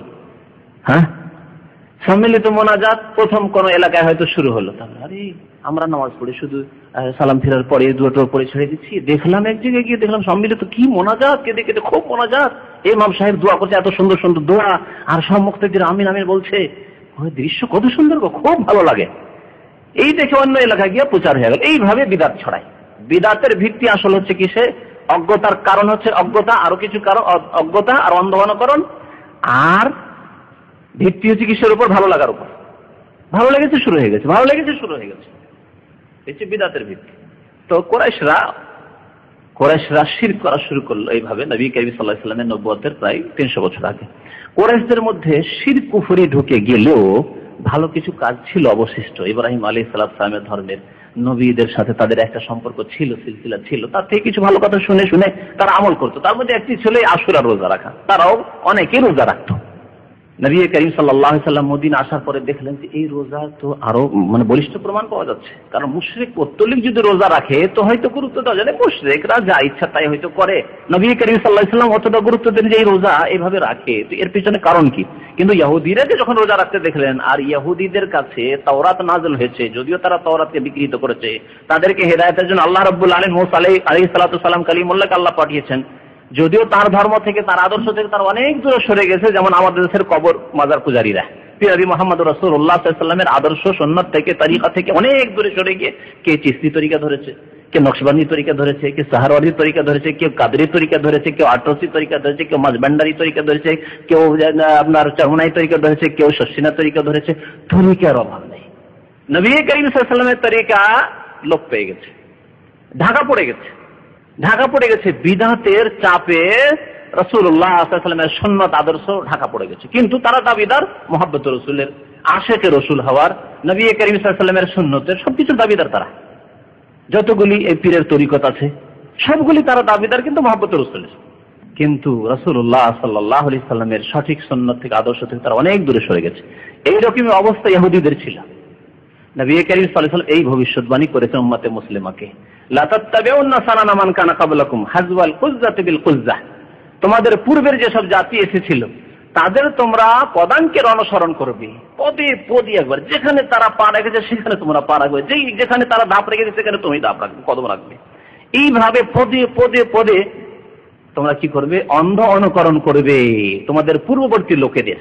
হ্যাঁ, সম্মিলিত মোনাজাত প্রথম কোন এলাকায় হয়তো শুরু হলো, তাহলে আরে আমরা নামাজ পড়ে শুধু সালাম ফেরার পরে দুটো পরে ছেড়ে দিচ্ছি। দেখলাম এক জায়গায় গিয়ে দেখলাম সম্মিলিত কি মোনাজাত, কেঁদে কেঁদে খুব মোনাজাত, ইমাম সাহেব দোয়া করছে, এত সুন্দর সুন্দর দোয়া, আর সব মুক্তাদির আমিন আমিন বলছে। ওই দৃশ্য কত সুন্দর গো, খুব ভালো লাগে। এই দেখে অন্য এলাকায় গিয়ে প্রচার হয়ে গেল। এইভাবে বিদাত ছড়ায়। বিদাতের ভিত্তি আসল হচ্ছে কিসে? অজ্ঞতার কারণ হচ্ছে অজ্ঞতা, আরো কিছু কারণ অজ্ঞতা আর অন্ধকারণ, আর ভিত্তি হচ্ছে কিসের উপর? ভালো লাগার উপর। ভালো লেগেছে শুরু হয়ে গেছে, ভালো লেগেছে শুরু হয়ে গেছে, হচ্ছে বিদাতের ভিত্তি। তো কুরাইশরা শিরক করা শুরু করলো এইভাবে নবী করিম সাল্লাল্লাহু আলাইহি ওয়াসাল্লামের নবুয়তের প্রায় 300 বছর আগে। কুরাইশদের মধ্যে শিরক কুফরি ঢুকে গেলেও ভালো কিছু কাজ ছিল অবশিষ্ট। ইব্রাহিম আলাইহিস সালামের ধর্মের নবীদের সাথে তাদের একটা সম্পর্ক ছিল, সিলসিলা ছিল, তার থেকে কিছু ভালো কথা শুনে শুনে তারা আমল করতো। তার মধ্যে একটি ছিল আশুরার রোজা রাখা। তারাও অনেকেই রোজা রাখতো। নবী করিম সাল্লাল্লাহু আলাইহি ওয়াসাল্লাম মদিনা আসার পরে দেখলেন যে এই রোজা তো আরো বলিষ্ঠ প্রমাণ পাওয়া যাচ্ছে। কারণ মুশরিক পৌত্তলিক যদি রোজা রাখে তো হয়তো গুরুত্ব দেওয়া যায়, মুশরিকরা যা ইচ্ছা তাই হয়তো করে। নবী করিম সাল্লাল্লাহু আলাইহি ওয়াসাল্লাম অতটা গুরুত্ব দেন যে এই রোজা এইভাবে রাখে, তো এর পিছনে কারণ কি? কিন্তু ইহুদিরা যখন রোজা রাখতে দেখলেন, আর ইহুদিদের কাছে তাওরাত নাযিল হয়েছে, যদিও তারা তাওরাতকে বিকৃত করেছে, তাদেরকে হেদায়েতের জন্য আল্লাহ রাব্বুল আলামিন মুসা আলাইহিস সালাতু সালাম কালিমুল্লাহকে আল্লাহ পাঠিয়েছেন। যদিও তার ধর্ম থেকে, তার আদর্শ থেকে তার অনেক দূরে সরে গেছে, যেমন আমাদের দেশের কবর মাজার পূজারীরা নবী মুহাম্মদ রাসূলুল্লাহ সাল্লাল্লাহু আলাইহি ওয়াসাল্লামের আদর্শ সুন্নাত থেকে, তরিকা থেকে অনেক দূরে সরে গিয়ে কে চিশতি তরিকা ধরেছে, কে নকশবন্দি তরিকা ধরেছে, কে সাহারওয়ার্দী তরিকা ধরেছে, কেউ কাদরি তরিকা ধরেছে, কেউ আটরসি তরিকা ধরেছে, কেউ মাজবান্ডারি তরিকা ধরেছে, কেউ আপনার চরমনাই তরিকা ধরেছে, কেউ শশিনা তরিকা ধরেছে। তরিকার অভাব নেই। নবী করিম সাল্লাল্লাহু আলাইহি ওয়াসাল্লামের তরিকা লোপ পেয়ে গেছে, ঢাকা পড়ে গেছে বিদআতের চাপে। রাসূলুল্লাহ সাল্লাল্লাহু আলাইহি ওয়াসাল্লামের সুন্নাত আদর্শ ঢাকা পড়ে গেছে, কিন্তু তারা দাবিদার মুহাব্বতুর রাসূলের, আশেকে রসুল হওয়ার, নবী করিম সাল্লাল্লাহু আলাইহি ওয়াসাল্লামের সুন্নতের সবকিছুর দাবিদার তারা। যতগুলি এই পীরের তরিকত আছে সবগুলি তারা দাবিদার, কিন্তু মহব্বতের রসুল। কিন্তু রাসূলুল্লাহ সাল্লাল্লাহু আলাইহি সাল্লামের সঠিক সুন্নাত থেকে, আদর্শ থেকে তারা অনেক দূরে সরে গেছে। এইরকমই অবস্থা ইহুদিদের ছিল। নবী করিম সাল্লাল্লাহু আলাইহি ওয়াসাল্লাম এই ভবিষ্যৎবাণী করেছেন উম্মতে মুসলিমাকে, লা তাত্তাবিউন্না সানানা মান কানা ক্বাবলাকুম হাযওয়াল কুযযাতি বিল কুযযাহ। তোমাদের পূর্বের যেসব জাতি এসেছিল তাদের তোমরা পদাঙ্কের অনুসরণ করবে, পদে পদে একবার, যেখানে তারা পা রেখেছে সেখানে তোমরা পা রাখবে, যেখানে তারা ধাপ রেখেছে সেখানে তুমি ধাপ রাখবে, কদম রাখবে। এইভাবে পদে পদে পদে তোমরা কি করবে? অন্ধ অনুকরণ করবে তোমাদের পূর্ববর্তী লোকেদের।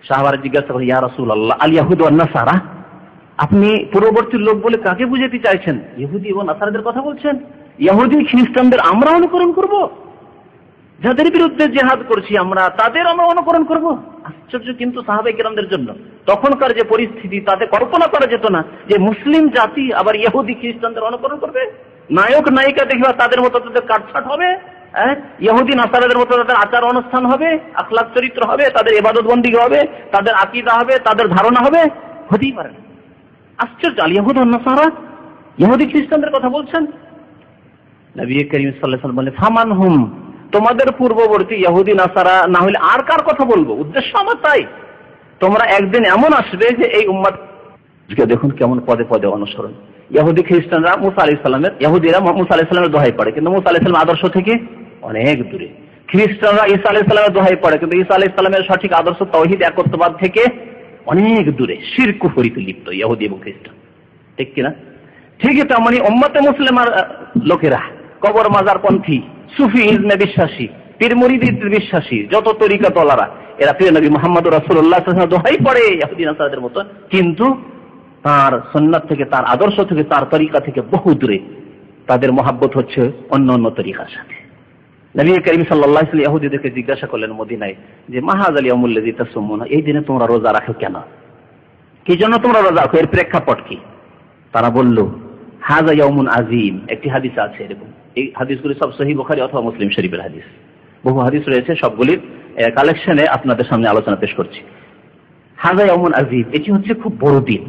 সাহাবারা জিজ্ঞাসা করে, ইয়া রাসূলুল্লাহ আল ইয়াহুদ ওয়ান নাসারা, আপনি পূর্ববর্তী লোক বলে কাকে বুঝাতে চাইছেন? ইহুদি এবং নাসারাদের কথা বলছেন? ইহুদি খ্রিস্টানদের আমরা অনুকরণ করব? যাদের বিরুদ্ধে জিহাদ করছি আমরা, তাদের আমরা অনুকরণ করব? আশ্চর্য! কিন্তু সাহাবায়ে কেরামদের জন্য তখনকার যে পরিস্থিতি, তাতে কল্পনা করা যেত না যে মুসলিম জাতি আবার ইহুদি খ্রিস্টানদের অনুকরণ করবে। নায়ক নায়িকা দেখবা তাদের মতো তাদের কাটছাট হবে, ইহুদি নাসারাদের মতো তাদের আচার অনুষ্ঠান হবে, আখলাক চরিত্র হবে, তাদের ইবাদত বন্দেগী হবে, তাদের আকীদা হবে, তাদের ধারণা হবে। হতেই পারে না। আশ্চর্য! আল ইয়াহুদ ওয়ান নাসারা, ইহুদি খ্রিস্টানদের কথা বলছেন। নবী করিম সাল্লাল্লাহু আলাইহি ওয়াসাল্লাম বলেন, ফামান হুম, তোমাদের পূর্ববর্তী ইহুদি নাসারা না হলে আর কার কথা বলবো? উদ্দেশ্য আমার তাই, তোমরা একদিন এমন আসবে যে এই উম্মত, দেখুন কেমন পদে পদে অনুসরণ। ইহুদি খ্রিস্টানরা মুসা আলাইহিস সালামের, ইহুদিরা মুসা আলাইহিস সালামের দোহাই পড়ে, কিন্তু মুসা আলাইহিস সালামের আদর্শ থেকে অনেক দূরে। খ্রিস্টানরা ঈসা আলাইহিস সালামের দোহাই পড়ে, কিন্তু ঈসা আলাইহিস সালামের সঠিক আদর্শ তাওহীদ একত্ববাদ থেকে অনেক দূরে, শিরক কুফরিতে লিপ্ত ইহুদি এবং খ্রিস্টান। ঠিক কিনা? ঠিকই তেমনি উম্মতে মুসলিমার লোকেরা, কবর মাজার পন্থী, সুফি ইজমে বিশ্বাসী, পীর মুরিদের বিশ্বাসী যত তরিকাতলারা, এরা প্রিয় নবী মুহাম্মদ রাসূলুল্লাহ সাল্লাল্লাহু আলাইহি ওয়াসাল্লাম দোহাই পড়ে ইহুদি নাসারাদের মতো, কিন্তু তার সুন্নাত থেকে, তার আদর্শ থেকে, তার তরিকা থেকে বহু দূরে। তাদের মহাব্বত হচ্ছে অন্য অন্য তরিকার সাথে। নবী করিম সাল্লাল্লাহু আলাইহি ওয়াসাল্লাম ইহুদিদেরকে জিজ্ঞাসা করলেন মদিনায় যে, মা হাযাল ইয়াউমুল লাযী তাসুমুনা, এই দিনে তোমরা রোজা রাখো কেন? কি জন্য তোমরা রোজা রাখো? এর প্রেক্ষাপট কি? তারা বলল, হাযা ইয়াউমুন আযীম। একটি হাদিস আছে এরকম, এই হাদিসগুলি সব সহিহ বুখারী অথবা মুসলিম শরীফের হাদিস। বহু হাদিস রয়েছে, সবগুলির কালেকশনে আপনাদের সামনে আলোচনা পেশ করছি। হাযা ইয়াউমুন আযীম, এটি হচ্ছে খুব বড় দিন।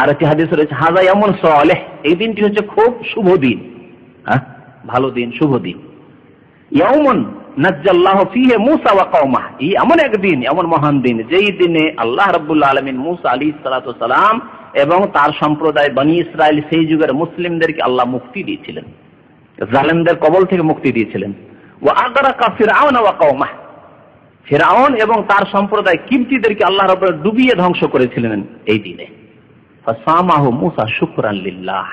আর একটি হাদিস রয়েছে, হাযা ইয়াউমুন সালেহ, এই দিনটি হচ্ছে খুব শুভ দিন, ভালো দিন, শুভ দিন। ইয়াউমুন নাজ্জাল্লাহু ফীহি মূসা ওয়া কওমাহ, এই এমন একদিন, এমন মহান দিন যেই দিনে আল্লাহ রাব্বুল আলামিন মূসা আলাইহিস সালাতু ওয়াস সালাম এবং তার সম্প্রদায় বনি ইসরাইল, সেই যুগের মুসলিমদেরকে আল্লাহ মুক্তি দিয়েছিলেন, জালেমদের কবল থেকে মুক্তি দিয়েছিলেন। ওয়া আগরাকা ফিরআউন ওয়া কওমাহ, ফিরআউন এবং তার সম্প্রদায় কিবতীদেরকে আল্লাহ রাব্বুল ডুবিয়ে ধ্বংস করেছিলেন এই দিনে। ফাসামাহু মূসা শুকরান লিল্লাহ,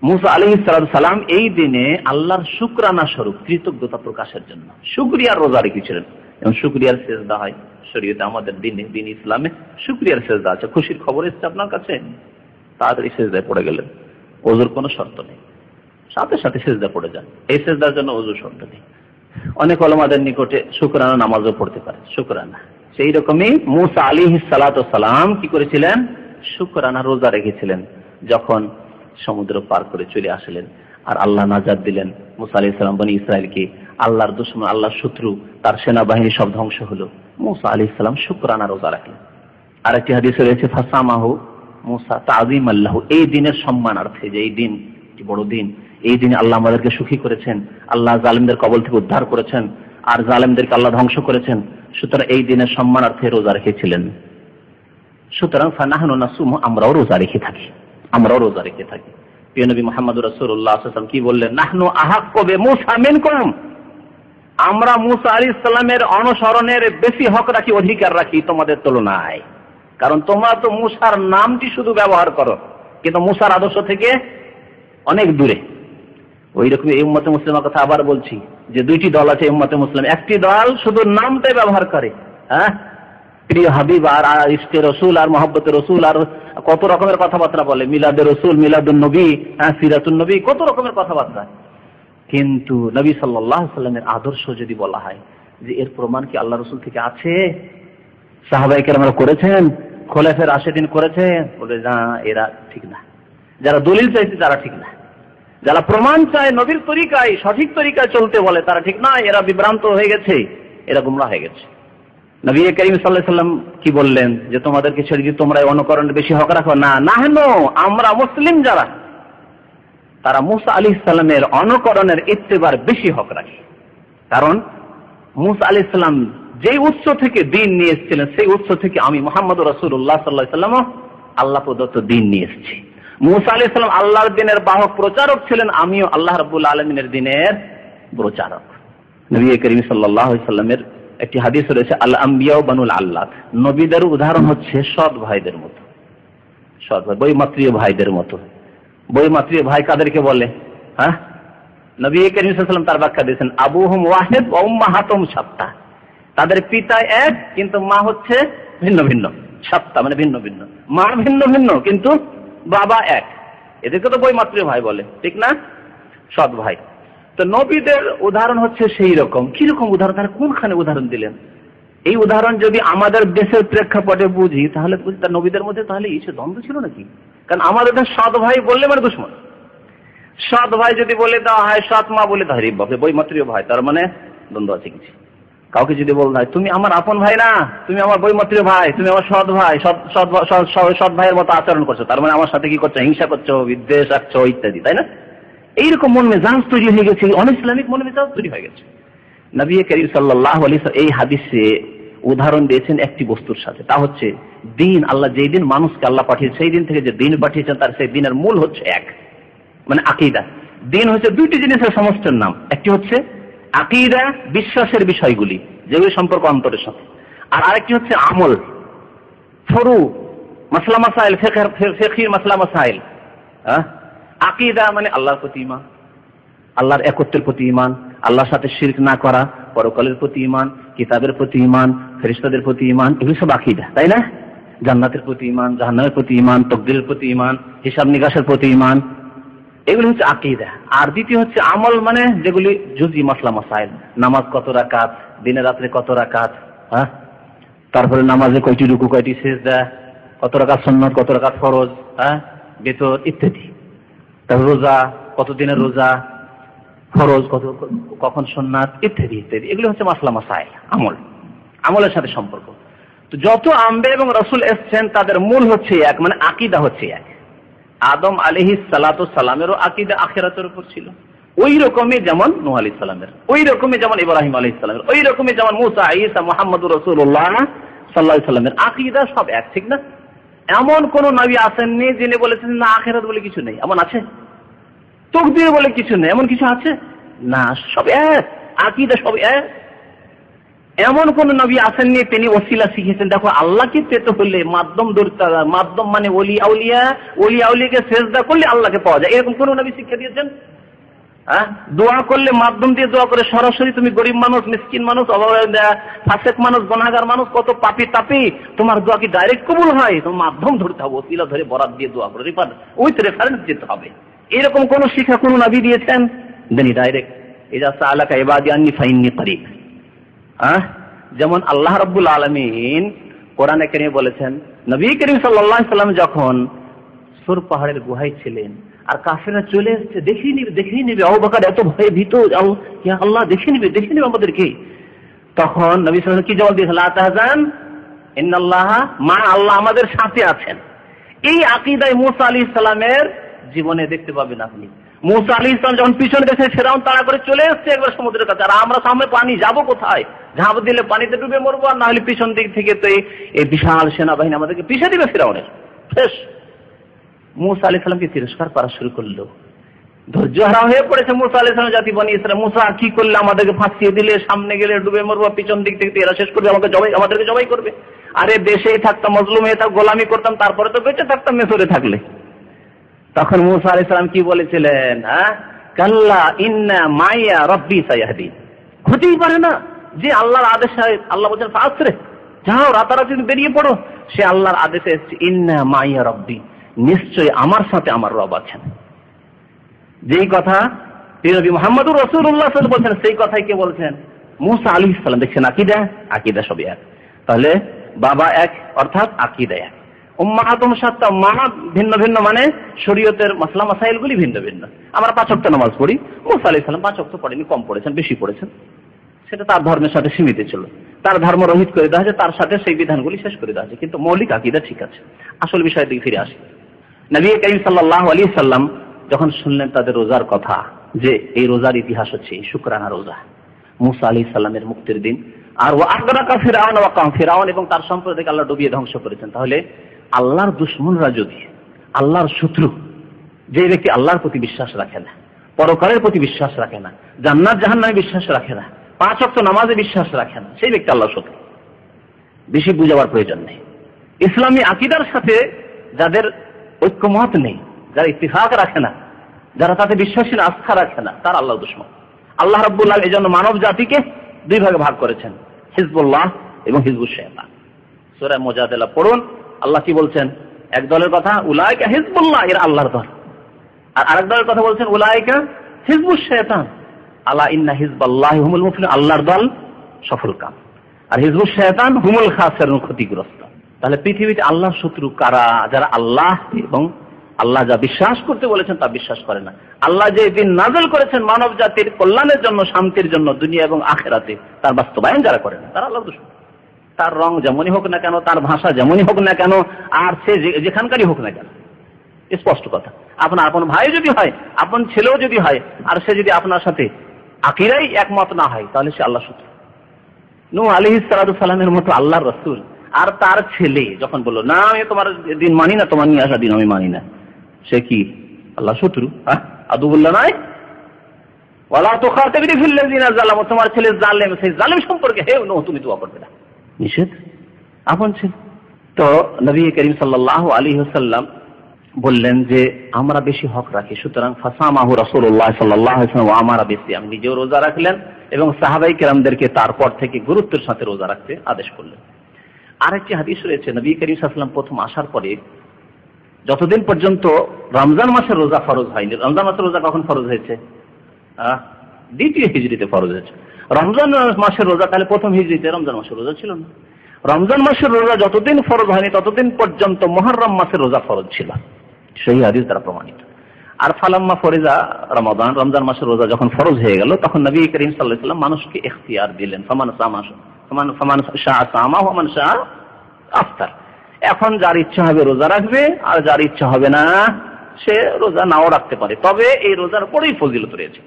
মূসা আলাইহিস সালাম এই দিনে আল্লাহর শুকরানা স্বরূপ, কৃতজ্ঞতা প্রকাশের জন্য শুকরিয়ার রোজা রেখেছিলেন। এবং শুকরিয়ার সেজদা হয় শরীয়তে, আমাদের দিন ইসলামে শুকরিয়ার সেজদা আছে। খুশির খবর এসেছে আপনার কাছে, তাড়াতাড়ি সেজদায় পড়ে গেলেন, ওযুর কোনো শর্ত নেই, সাথে সাথে সেজদা পড়ে যান। এই সেজদার জন্য ওযুর শর্ত নেই। অনেক ওলামাদের নিকটে শুকরানা নামাজও পড়তে পারে, শুকরানা। সেই রকমই মূসা আলাইহিস সালাম কি করেছিলেন? শুকরানা রোজা রেখেছিলেন। যখন সমুদ্র পার করে চলে আসলেন আর আল্লাহ নাজাত দিলেন মূসা আলাইহিস সালাম বনি ইসরাইলকে, আল্লাহর দুশমন, আল্লাহর শত্রু, তার সেনাবাহিনী সব ধ্বংস হলো, মূসা আলাইহিস সালাম শুকরানা রোজা রাখলেন। আরেকটি হাদিসে রয়েছে, ফাসামাহু মূসা তাযীমান লাহু, এই দিনের সম্মানার্থে, যে এই দিন কি বড় দিন, এই দিনে আল্লাহ আমাদেরকে সুখী করেছেন, আল্লাহ জালেমদের কবল থেকে উদ্ধার করেছেন, আর জালেমদেরকে আল্লাহ ধ্বংস করেছেন, সুতরাং এই দিনের সম্মানার্থে রোজা রেখেছিলেন। সুতরাং ফানাহনু নাসুমু, আমরাও রোজা রেখে থাকি, আমরাও রোজা রেখে থাকি। প্রিয় নবী মুহাম্মদ রাসূলুল্লাহ সাল্লাল্লাহু আলাইহি ওয়াসাল্লাম কি বললেন? নাহনু আহাক্কু বিমূসা মিনকুম, আমরা মূসা আলাইহিস সালামের অনুসরণের বেশি হক রাখি, অধিকার রাখি তোমাদের তুলনায়। কারণ তোমরা তো মূসার নামটি শুধু ব্যবহার করো, কিন্তু মূসার আদর্শ থেকে অনেক দূরে। ওই রকম এই উম্মতে মুসলিমার কথা আবার বলছি যে দুইটি দল আছে উম্মতে মুসলিম। একটি দল শুধু নামটাই ব্যবহার করে, প্রিয় হাবিব আর ইশকে রসুল আর মহব্বতে রসুল আর কত রকমের কথাবার্তা বলে, মিলাদে রসুল, মিলাদুন নবী, সিরাতুন নবী, কত রকমের কথাবার্তা। কিন্তু নবী সাল্লাল্লাহু আলাইহি সাল্লামের আদর্শ যদি বলা হয় যে এর প্রমাণ কি আল্লাহ রসুল থেকে আছে, সাহাবায়ে কেরামরা করেছেন, খোলাফায়ে রাশিদিন করেছেন, বলে না এরা ঠিক না। যারা দলিল চাইছে তারা ঠিক না, যারা প্রমাণ চায় নবীর তরিকায়, সঠিক তরিকায় চলতে বলে, তারা ঠিক না, এরা বিভ্রান্ত হয়ে গেছে, এরা গুমরাহ হয়ে গেছে। নবী করিম সাল্লাল্লাহু আলাইহি ওয়াসাল্লাম কি বললেন যে তোমাদেরকে ছেড়ে দিয়ে তোমরা অনুকরণে বেশি হক রাখো না? নাহনু, আমরা মুসলিম যারা তারা মুসা আলাইহিস সালামের অনুকরণের ইত্তেবার বেশি হক রাখে। কারণ মুসা আলাইহিস সালাম যেই উৎস থেকে দ্বীন নিয়ে এসেছিলেন সেই উৎস থেকে আমি মুহাম্মদুর রাসূলুল্লাহ সাল্লাল্লাহু আলাইহি ওয়াসাল্লাম আল্লাহ প্রদত্ত দ্বীন নিয়ে এসেছি। মুসা আলাইহিস সালাম আল্লাহর দ্বীনের বাহক প্রচারক ছিলেন, আমিও আল্লাহ রাব্বুল আলামিনের দ্বীনের প্রচারক। নবী করিম সাল্লাল্লাহু আলাইহি ওয়াসাল্লামের একটি হাদিস রয়েছে, আল আম্বিয়া বানুল আল্লাহ, নবীদের উদাহরণ হচ্ছে সৎ ভাইদের মতো, সৎ ভাই, বৈমাত্রীয় ভাইদের মতো। বৈমাত্রীয় ভাই কাদেরকে বলে? হ্যাঁ, নবী করিম সাল্লাল্লাহু আলাইহি ওয়াসাল্লাম তার ব্যাখ্যা দিয়েছেন, আবুহুম ওয়াহিদ ওয়া উম্মাহাতুহুম শাত্তা, তাদের পিতা এক কিন্তু মা হচ্ছে ভিন্ন ভিন্ন। শাত্তা মানে ভিন্ন ভিন্ন, মা ভিন্ন ভিন্ন কিন্তু বাবা এক, এদেরকে তো বৈমাত্রীয় ভাই বলে, ঠিক না? সৎ ভাই। তো নবীদের উদাহরণ হচ্ছে সেই রকম। কিরকম উদাহরণ? তারা কোনখানে উদাহরণ দিলেন? এই উদাহরণ যদি আমাদের দেশের প্রেক্ষাপটে বুঝি তাহলে বুঝি তার নবীদের মধ্যে তাহলে এই দ্বন্দ্ব ছিল নাকি? কারণ আমাদের সৎ ভাই বললে মানে দুশ্মন, সৎ ভাই যদি বলে দেওয়া হয়, সৎ মা বলে দেওয়া হয় বাপরে বৈমাত্রীয় ভাই, তার মানে দ্বন্দ্ব আছে কিছু। কাউকে যদি বলতে হয় তুমি আমার আপন ভাই না, তুমি আমার বৈমাত্রীয় ভাই, তুমি আমার সৎ ভাই, সৎ ভাইয়ের মতো আচরণ করছো, তার মানে আমার সাথে কি করছো? হিংসা করছো, বিদ্বেষ রাখছো ইত্যাদি, তাই না? এইরকম মন মেজাজ তৈরি হয়ে গেছে, অনইসলামিক মন মেজাজ তৈরি হয়ে গেছে। নবী করিম সাল্লাল্লাহু আলাইহি ওয়াসাল্লাম এই হাদিসে উদাহরণ দিয়েছেন একটি বস্তুর সাথে, তা হচ্ছে দ্বীন। আল্লাহ যেই দিন মানুষকে আল্লাহ পাঠিয়েছে সেই দিন থেকে যে দ্বীন পাঠিয়েছেন তার সেই দ্বীনের মূল হচ্ছে এক, মানে আকীদা। দ্বীন হচ্ছে দুইটি জিনিসের সমষ্টির নাম, একটি হচ্ছে আকীদা, বিশ্বাসের বিষয়গুলি যেগুলি সম্পর্ক অন্তরের সাথে, আর আরেকটি হচ্ছে আমল, ফরু, মাসলা মাসাইল, ফিকহির মাসলা মাসাইল। আকীদা মানে আল্লাহর প্রতি ঈমান, আল্লাহর একত্বের প্রতি ঈমান, আল্লাহর সাথে শিরক না করা, পরকালের প্রতি ঈমান, কিতাবের প্রতি ঈমান, ফেরেশতাদের প্রতি ঈমান, এগুলো সব আকীদা, তাই না? জান্নাতের প্রতি ঈমান, জাহান্নামের প্রতি ঈমান, তাকদীরের প্রতি ঈমান, হিসাব নিকাশের প্রতি ঈমান, এগুলো হচ্ছে আকীদা। আর দ্বিতীয় হচ্ছে আমল, মানে যেগুলি জুজি মাসলা মাসাইল, নামাজ কত রাকাত, দিনে রাত্রে কত রাকাত, তারপরে নামাজে কয়টি রুকু কয়টি সিজদা, কত রাকাত সুন্নাত কত রাকাত ফরজ, বেতর ইত্যাদি। তারপর রোজা, কত দিনের রোজা, ফরজ কত, কখন সুন্নাত ইত্যাদি ইত্যাদি, এগুলো হচ্ছে মাসলা মাসাইল, আমল, আমলের সাথে সম্পর্ক। তো যত আম্বিয়া এবং রাসূল এসেছেন তাদের মূল হচ্ছে এক, মানে আকীদা হচ্ছে এক। আদম আলাইহিস সালাতু সালামেরও আকীদা আখিরাতের উপর ছিল, ওই রকমই যেমন নূহ আলাইহিস সালামের, ওই রকমই যেমন ইব্রাহিম আলাইহিস সালামের, ওই রকমই যেমন মুসা, ঈসা, মুহাম্মদুর রাসূলুল্লাহ সাল্লাল্লাহু আলাইহি সাল্লামের আকীদা সব এক, ঠিক না? এমন কোন নবী আসেননি যিনি বলেছেন না আখিরাত বলে কিছু নেই, এমন আছে? তাকদীর বলে কিছু নেই, এমন কিছু আছে? না, সব এক, আকীদা সব এক। এমন কোন নবী আসেননি তিনি ওসিলা শিখেছেন, দেখো আল্লাহকে পেতে হলে মাধ্যম দরকার, মাধ্যম মানে ওলি আউলিয়া, ওলি আউলিয়াকে সিজদা করলে আল্লাহকে পাওয়া যায়, এরকম কোন নবী শিক্ষা দিয়েছেন? দোয়া করলে মাধ্যম দিয়ে দোয়া করে সরাসরি তুমি গরিব মানুষ, মিসকিন মানুষ, ফাসেক মানুষ, গুনাহগার মানুষ, কত পাপী তাপী, তোমার দোয়া কি ডাইরেক্ট কবুল হয়? তোমার মাধ্যম ধরতে হবে, ওসিলা ধরে বরাত দিয়ে দোয়া করে উইথ রেফারেন্স দিতে হবে। এরকম কোন শিক্ষা কোন নবী দিয়েছেন? দেনি, ডাইরেক্ট। ইজা সাআলাকা ইবাদি আন্নী ফাইন্নী করিব। যেমন আল্লাহ রাব্বুল আলামিন কোরআনে কারীমে বলেছেন, নবী করিম সাল্লাল্লাহু আলাইহি ওয়াসাল্লাম যখন সুর পাহাড়ের গুহায় ছিলেন আর কাফেররা চলে এসেছে, দেখেই নেবে, আবু বকর এত ভয়ে ভীত, আল্লাহ দেখে নেবে আমাদেরকে। তখন নবী সাল্লাল্লাহু আলাইহি ওয়াসাল্লাম কি জবাব দিয়েছেন? লা তাহজান ইন্নাল্লাহা মা, আল্লাহ আমাদের সাথে আছেন। এই আকীদায় মুসা আলাইহিস সালামের জীবনে দেখতে পাবেন আপনি। মুসা আলাইহিস সালাম যখন পিছনে দেখে ফেরাউন তাড়া করে চলে এসেছে একবার সমুদ্রের কাছে, আর আমরা সামনে পানি, যাবো কোথায়? ঝাঁপ দিলে পানিতে ডুবে মরবো, আর না হলে পিছন দিক থেকে তো এই বিশাল সেনাবাহিনী আমাদেরকে পিছিয়ে দিবে ফেরাউনের। শেষ। মুসা আলাইহিস সালামকে তিরস্কার করা শুরু করলো, ধৈর্য হারা হয়ে পড়েছে মুসা আলাইহিস সালাম জাতি বনি ইসরাইল। মুসা কি করলে? আমাদেরকে ফাঁসিয়ে দিলে, সামনে গেলে ডুবে মরবো, পিছন দিক থেকে এরা শেষ করবে, আমাদেরকে জবাই করবে। আরে দেশেই থাকতাম, মজলুম হয়ে থাক, গোলামি করতাম, তারপরে তো বেঁচে থাকতাম মিসরে থাকলে। তখন মুসা আলাইহিস সালাম কি বলেছিলেন? কাল্লা ইন্না মাইয়া রাব্বি সায়াহদিন। হতেই পারে না যে আল্লাহর আদেশে, আল্লাহ বলেন ফাসরে, যাও রাতারাতি বেরিয়ে পড়ো, সে আল্লাহর আদেশে এসেছে, ইন্না মাইয়া রাব্বি, নিশ্চয়ই আমার সাথে আমার রব আছেন। যেই কথা নবী মুহাম্মদুর রাসূলুল্লাহ সাল্লাল্লাহু আলাইহি ওয়াসাল্লাম বলছেন, সেই কথাই কে বলছেন? মুসা আলাইহিস সালাম। দেখছেন আকীদা সবই এক। তাহলে বাবা এক, অর্থাৎ আকীদা এক। উম্মাহাতুহুম শাত্তা, মা ভিন্ন ভিন্ন, মানে শরীয়তের মাসলা মাসাইল গুলি ভিন্ন ভিন্ন। আমরা 5 ওয়াক্ত নামাজ পড়ি, মুসা আলাইহিস সালাম 5 ওয়াক্ত পড়েনি, কম পড়েছেন, বেশি পড়েছেন, সেটা তার ধর্মের সাথে সীমিত ছিল। তার ধর্ম রহিত করে দেওয়া হয়েছে, তার সাথে সেই বিধানগুলি শেষ করে দেওয়া হয়েছে, কিন্তু মৌলিক আকীদা ঠিক আছে। আসল বিষয়ের দিকে ফিরে আসি। নবী করিম সাল্লাল্লাহু আলাইহি সাল্লাম যখন শুনলেন তাদের রোজার কথা, যে এই রোজার ইতিহাস হচ্ছে শুকরানা রোজা, মুসা আলাইহিস সালামের মুক্তির দিন, আর ওয়াগরাকা ফিরআউন ওয়া কাম, ফিরআউন এবং তার সম্প্রদায়কে আল্লাহ ডুবিয়ে ধ্বংস করেছেন। তাহলে আল্লাহর দুশমনরা যদি, আল্লাহর শত্রু, যে ব্যক্তি আল্লাহর প্রতি বিশ্বাস রাখে না, পরকালের প্রতি বিশ্বাস রাখে না, জান্নাত জাহান্নামে বিশ্বাস রাখে না, 5 ওয়াক্ত নামাজে বিশ্বাস রাখে না, সেই ব্যক্তি আল্লাহর শত্রু। বেশি বুঝাবার প্রয়োজন নেই। ইসলামী আকীদার সাথে যাদের ঐক্যমত নেই, যারা ইত্তিফাক রাখে না, যারা তাতে বিশ্বাসী না, আস্থা রাখে না, তার আল্লাহর দুশমন। আল্লাহ রাব্বুল আলামিন এজন্য মানব জাতিকে 2 ভাগে ভাগ করেছেন, হিজবুল্লাহ এবং হিজবুশ শাইতান। সূরা মুজাদালা পড়ুন, আল্লাহ কি বলছেন? এক দলের কথা উলাইকা হিজবুল্লাহ, এরা আল্লাহর দল, আর আরেক দলের কথা বলছেন উলাইকা হিজবুশ শাইতান, আলা ইন্না হিজবাল্লাহি হুমুল মুফলিহুন, আল্লাহর দল সফল কাম, আর হিজবুশ শাইতান হুমুল খাসিরুন, ক্ষতিগ্রস্ত। তাহলে পৃথিবীতে আল্লাহর শত্রু কারা? যারা আল্লাহ এবং আল্লাহ যা বিশ্বাস করতে বলেছেন তা বিশ্বাস করে না। আল্লাহ যে দিন নাযিল করেছেন মানব জাতির কল্যাণের জন্য, শান্তির জন্য, দুনিয়া এবং আখিরাতে, তার বাস্তবায়ন যারা করে না, তারা আল্লাহর দুশমন। তার রং যেমনই হোক না কেন, তার ভাষা যেমনই হোক না কেন, আর সে যেখানকারই হোক না কেন, স্পষ্ট কথা। আপনার আপন ভাই যদি হয়, আপন ছেলেও যদি হয়, আর সে যদি আপনার সাথে আকীদায় একমত না হয়, তাহলে সে আল্লাহর শত্রু। নূহ আলাইহিস সালাতু সালামের মতো আল্লাহর রাসূল আর তার ছেলে যখন বলল, না আমি তোমার দিন মানি না, তোমার নিয়ে আসা দিন আমি মানি না, সে কি আল্লাহর শত্রু? আদুবুল্লাহ নয়? ওয়ালা তুখাতিবনি ফিল্লাযিনা যালামু, তোমার ছেলে জালেম, সেই জালেম সম্পর্কে হে নূহ তুমি দোয়া করবে না, নিষেধ। আপন ছেলে। তো নবী করিম সাল্লাল্লাহু আলাইহি ওয়াসাল্লাম বললেন যে আমরা বেশি হক রাখি, সুতরাং ফাসামাহু রাসূলুল্লাহ সাল্লাল্লাহু আলাইহি ওয়াসাল্লাম ওয়া আমারা বিসিয়াম, নিজেও রোজা রাখলেন এবং সাহাবাই কেরামদেরকে তারপর থেকে গুরুত্বের সাথে রোজা রাখতে আদেশ করলেন। আরেকটি হাদিস রয়েছে, নবী করিম সাল্লাল্লাহু আলাইহি ওয়াসাল্লাম প্রথম আসার পরে যতদিন পর্যন্ত রমজান মাসের রোজা ফরজ হয়নি। রমজান মাসের রোজা কখন ফরজ হয়েছে? 2য় হিজরিতে ফরজ হয়েছে। রমজান মাসের রোজা তাহলে প্রথম হিজরিতে রমজান মাসের রোজা ছিল না। রমজান মাসের রোজা যতদিন ফরজ হয়নি ততদিন পর্যন্ত মুহররম মাসের রোজা ফরজ ছিল, সেই হাদিস দ্বারা প্রমাণিত। আর ফালাম্মা ফরিজা রমাদান, রমজান মাসের রোজা যখন ফরজ হয়ে গেল, তখন নবী করিম সাল্লাল্লাহু আলাইহি ওয়াসাল্লাম মানুষকে ইখতিয়ার দিলেন, ফামান শাআ সামা ওয়া মান শাআ আফতার। এখন যার ইচ্ছা হবে রোজা রাখবে, আর যার ইচ্ছা হবে না সে রোজা নাও রাখতে পারে, তবে এই রোজার পরেই ফজিলত রয়েছে।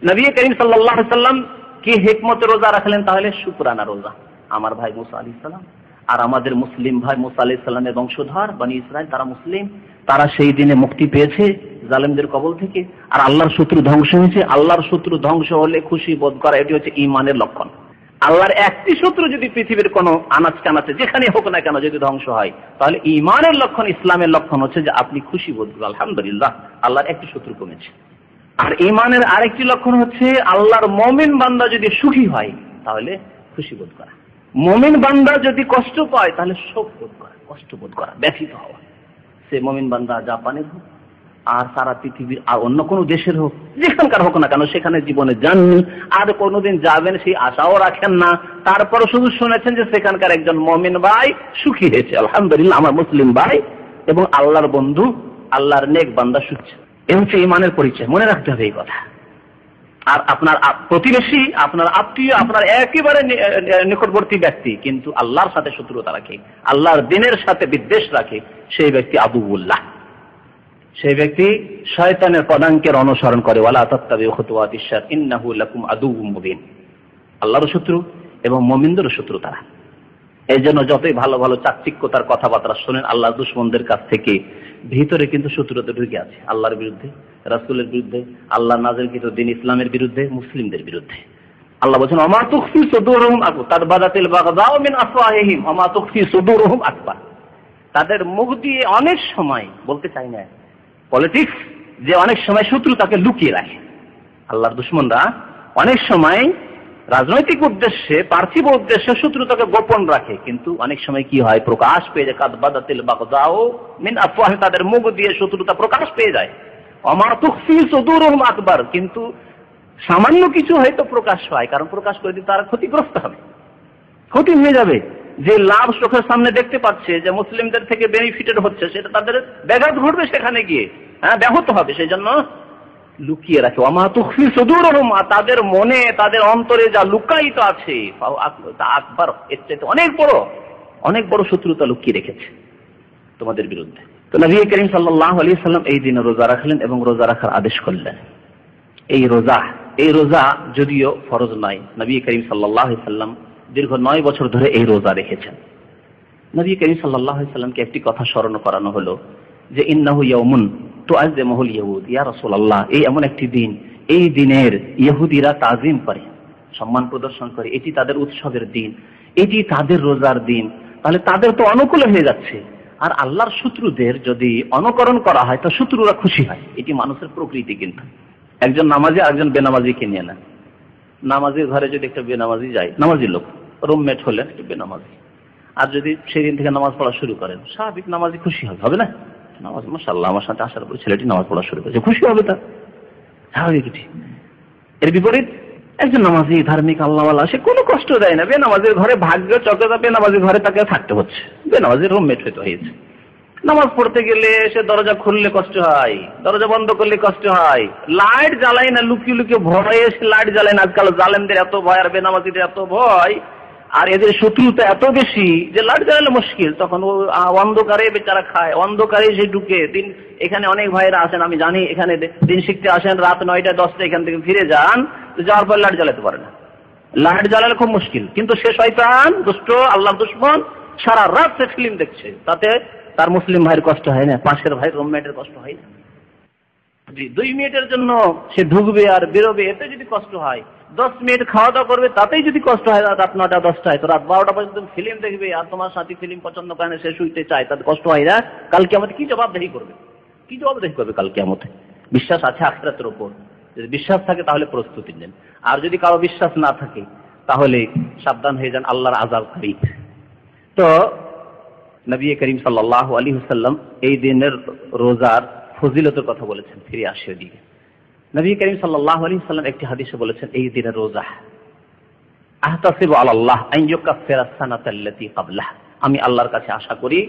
নবী করিম সাল্লাল্লাহু আলাইহি ওয়াসাল্লাম কি হিকমতে রোজা রাখলেন? তাহলে শুকরানা রোজা। আমার ভাই মুসা আলাইহিস সালাম আর আমাদের মুসলিম ভাই মুসা আলাইহিস সালামের বংশধর বনি ইসরাইল, তারা মুসলিম, তারা সেই দিনে মুক্তি পেয়েছে জালেমদের কবল থেকে, আর আল্লাহর শত্রু ধ্বংস হয়েছে। আল্লাহর শত্রু ধ্বংস হলে খুশি বোধ করা, এটি হচ্ছে ঈমানের লক্ষণ। আল্লাহর একটি শত্রু যদি পৃথিবীর কোন আনাচ কানাচে যেখানে হোক না কেন যদি ধ্বংস হয়, তাহলে ঈমানের লক্ষণ, ইসলামের লক্ষণ হচ্ছে যে আপনি খুশি বোধ করুন, আলহামদুলিল্লাহ আল্লাহর একটি শত্রু কমেছে। আর ঈমানের আরেকটি লক্ষণ হচ্ছে আল্লাহর মুমিন বান্দা যদি সুখী হয় তাহলে খুশি বোধ করা, মুমিন বান্দা যদি কষ্ট পায় তাহলে শোক বোধ করা, কষ্ট বোধ করা, ব্যথিত হওয়া। সে মুমিন বান্দা জাপানের হোক আর সারা পৃথিবীর আর অন্য কোনো দেশের হোক, যেখানকার হোক না কেন, সেখানে জীবনে যাননি আর কোনোদিন যাবেন সেই আশাও রাখেন না, তারপরে শুধু শুনেছেন যে সেখানকার একজন মুমিন ভাই সুখী হয়েছে, আলহামদুলিল্লাহ আমার মুসলিম ভাই এবং আল্লাহর বন্ধু, আল্লাহর নেক বান্দা সুখী। এ হচ্ছে ঈমানের পরিচয়, মনে রাখতে হবে এই কথা। আর আপনার প্রতিবেশী, আপনার আত্মীয়, আপনার একেবারে নিকটবর্তী ব্যক্তি কিন্তু আল্লাহর সাথে শত্রুতা রাখে, আল্লাহর দ্বীনের সাথে বিদ্বেষ রাখে, সেই ব্যক্তি আদুউল্লাহ, সেই ব্যক্তি শয়তানের পদাঙ্কের অনুসরণ করে। ওয়ালা তাত্তাবিউ খুতুওয়াতিশ শার ইন্নাহু লাকুম আদুউম মুবিন। আল্লাহর শত্রু এবং মুমিনদের শত্রু তারা। এই জন্য যতই ভালো ভালো চাকচিক্যতার কথাবার্তা শোনেন আল্লাহর দুশমনদের কাছ থেকে, ভিতরে কিন্তু শত্রুতা ঢুকে আছে আল্লাহর বিরুদ্ধে, রাসূলের বিরুদ্ধে, আল্লাহর নাযিলকৃত দ্বীন ইসলামের বিরুদ্ধে, মুসলিমদের বিরুদ্ধে। আল্লাহ বলেন ওমা তুখফি সুদুরুহুম আকবার, বাদাতিল বাগদাউ মিন আফওয়াহিহিম ওমা তুখফি সুদুরুহুম আকবার। তাদের মুখ দিয়ে অনেক সময়, বলতে চাই না পলিটিক্স, যে অনেক সময় শত্রুতাকে লুকিয়ে রাখে। আল্লাহর দুশমনরা অনেক সময় রাজনৈতিক উদ্দেশ্যে, পার্থিব উদ্দেশ্যে শত্রুতাকে গোপন রাখে, কিন্তু অনেক সময় কি হয়, প্রকাশ পেয়ে যায়। কাদ বাদাতিল বাগদাউ মিন আফওয়াহিহিম, তাদের মুখ দিয়ে শত্রুতা প্রকাশ পেয়ে যায়। ওমা তুখফি সুদুরুহুম আকবার, কিন্তু সামান্য কিছু হয়তো প্রকাশ হয়, কারণ প্রকাশ করে দিতে তারা ক্ষতিগ্রস্ত হবে, ক্ষতি হয়ে যাবে। যে লাভ চোখের সামনে দেখতে পাচ্ছে, যে মুসলিমদের থেকে বেনিফিটেড হচ্ছে, সেটা তাদের ব্যাঘাত ঘটবে, সেখানে গিয়ে ব্যাহত হবে। সেই জন্য লুকিয়ে রাখে। ওমা তুখফি সুদুরহুম, তাদের মনে তাদের অন্তরে যা লুকায়িত আছে তা আকবার, এর চাইতে অনেক বড় শত্রুতা লুকিয়ে রেখেছে তোমাদের বিরুদ্ধে। তো নবী করিম সাল্লাল্লাহু আলাইহি সাল্লাম এই দিনে রোজা রাখলেন এবং রোজা রাখার আদেশ করলেন। এই রোজা যদিও ফরজ নয়, নবী করিম সাল্লাল্লাহু আলাইহি সাল্লাম দীর্ঘ 9 বছর ধরে এই রোজা রেখেছেন। নবী করিম সাল্লাল্লাহু আলাইহি সাল্লামকে একটি কথা স্মরণ করানো হলো যে ইন্নাহু ইয়াউমুন তুআযযিমুহুল ইয়াহুদ, ইয়া রাসূলুল্লাহ, এই এমন একটি দিন, এই দিনের ইহুদিরা তাজিম করে, সম্মান প্রদর্শন করে, এটি তাদের উৎসবের দিন, এটি তাদের রোজার দিন। তাহলে তাদের তো অনুকূলে হয়ে যাচ্ছে, আর আল্লাহর শত্রুদের যদি অনুকরণ করা হয় তো শত্রুরা খুশি হয়। এটি মানুষের প্রকৃতি। কিন্তু একজন নামাজি আরেকজন বেনামাজিকে নিয়ে না, নামাজির ঘরে যদি একটা বেনামাজি যায়, নামাজি লোক রুমমেট হলেন একটু বেনামাজি, আর যদি সেই দিন থেকে নামাজ পড়া শুরু করেন, স্বাভাবিক নামাজি খুশি হবে না? নামাজ মাশাআল্লাহ আমার সাথে আসার পর ছেলেটি নামাজ পড়া শুরু করেছে, খুশি হবে তার, স্বাভাবিক। এর বিপরীত একজন নামাজি ধার্মিক আল্লাহওয়ালা, সে কোনো কষ্ট দেয় না, বেনামাজির ঘরে ভাগ্য চক্রতা, বেনামাজির ঘরে তাকে থাকতে হচ্ছে, বেনামাজির রুমমেট হয়েছে। নামাজ পড়তে গেলে সে দরজা খুললে কষ্ট হয়, দরজা বন্ধ করলে কষ্ট হয়, লাইট জ্বালাই না, লুকিয়ে লুকিয়ে ভয়ে সে লাইট জ্বালায় না। আজকাল জালেমদের এত ভয় আর বেনামাজিদের এত ভয়, আর এদের শত্রুতা এত বেশি যে লাইট জ্বালালে মুশকিল। তখন ও অন্ধকারে বেচারা খায়, অন্ধকারে সে ঢুকে। দিন এখানে অনেক ভাইরা আসেন, আমি জানি, এখানে দিন শিখতে আসেন, রাত 9টা 10টা এখান থেকে ফিরে যান, তো যাওয়ার পর লাইট জ্বালাতে পারে না। লাইট জ্বালালে খুব মুশকিল। কিন্তু সে শয়তান, দুষ্ট, আল্লাহর দুশমন, সারা রাত সে ফিল্ম দেখছে, তাতে তার মুসলিম ভাইয়ের কষ্ট হয় না, পাশের ভাই রুমমেটের কষ্ট হয় না। 2 মিনিটের জন্য সে ঢুকবে আর বেরোবে, এতে যদি কষ্ট হয়, 10 মিনিট খাওয়া দাওয়া করবে তাতেই যদি কষ্ট হয়, রাত 9টা 10টায়, তো রাত 12টা পর্যন্ত ফিল্ম দেখবে, আর তোমার সাথী ফিল্ম পছন্দ করে না, সে শুইতে চায়, তাতে কষ্ট হয় না? কাল কিয়ামতে কি জবাবদেহি করবে? কাল কিয়ামতে? বিশ্বাস আছে আখিরাতের উপর? যদি বিশ্বাস থাকে তাহলে প্রস্তুতি নেন, আর যদি কারো বিশ্বাস না থাকে তাহলে সাবধান হয়ে যান আল্লাহর আযাবকারী। তো নবী করিম সাল্লাল্লাহু আলাইহি ওয়াসাল্লাম এই দিনের রোজার ফজিলতের কথা বলেছেন। ফিরে আসে ওদিকে, নবী করিম সাল্লাল্লাহু আলাইহি ওয়াসাল্লাম একটি হাদিসে বলেছেন, এই দিনের রোজা আহতাসিবু আলাল্লাহ আন ইউকাফিরা সানাতাল্লাতী ক্বাবলাহ, আমি আল্লাহর কাছে আশা করি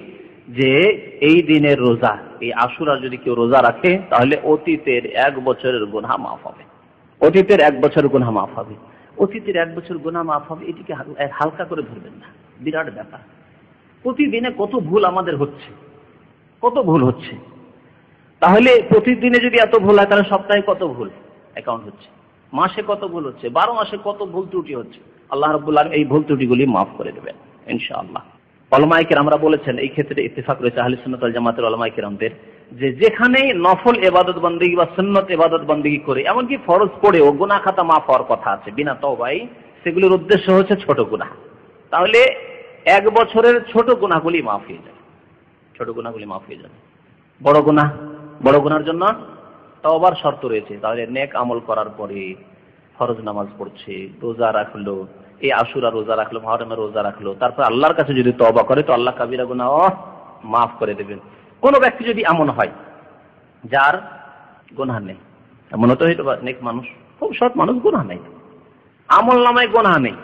যে এই দিনের রোজা, এই আশুরার যদি কেউ রোজা রাখে তাহলে অতীতের 1 বছরের গুনাহ মাফ হবে। অতীতের 1 বছরের গুনাহ মাফ হবে। অতীতের 1 বছর গুনাহ মাফ হবে, এটিকে হালকা করে ধরবেন না, বিরাট ব্যাপার। প্রতিদিনে কত ভুল আমাদের হচ্ছে, কত ভুল হচ্ছে। তাহলে প্রতিদিনে যদি এত ভুল হয় তাহলে সপ্তাহে কত ভুল অ্যাকাউন্ট হচ্ছে, মাসে কত ভুল হচ্ছে, 12 মাসে কত ভুল ত্রুটি হচ্ছে। আল্লাহ রাব্বুল আলামিন এই ভুল ত্রুটিগুলি মাফ করে দেবেন ইনশাআল্লাহ। উলামায়ে কেরামরা বলেছেন, এই ক্ষেত্রে ইত্তেফাক রয়েছে আহলে সুন্নাত ওয়াল জামাতের উলামায়ে কেরামদের, যে যেখানেই নফল ইবাদত বন্দেগী বা সুন্নত ইবাদত বন্দেগী করে, এমনকি ফরজ পড়েও গুনাহ খাতা মাফ হওয়ার কথা আছে বিনা তওবায়, সেগুলোর উদ্দেশ্য হচ্ছে ছোট গুনাহ। তাহলে 1 বছরের ছোট গুনাহগুলি মাফ হয়ে যাবে, ছোট গুনাহগুলি মাফ হয়ে যাবে। বড় গুনাহের জন্য তওবার শর্ত রয়েছে। তাহলে নেক আমল করার পরে ফরজ নামাজ পড়ছে, রোজা রাখলো, এই আশুরা রোজা রাখলো, মুহররমের রোজা রাখলো, তারপর আল্লাহর কাছে যদি তওবা করে তো আল্লাহ কাবিরা গুনাহ মাফ করে দেবেন। কোন ব্যক্তি যদি এমন হয় যার গুনাহ নেই, এমন তো হয়তো নেক মানুষ, খুব সৎ মানুষ, গুনাহ নেই, আমল নামায় গুনাহ নেই,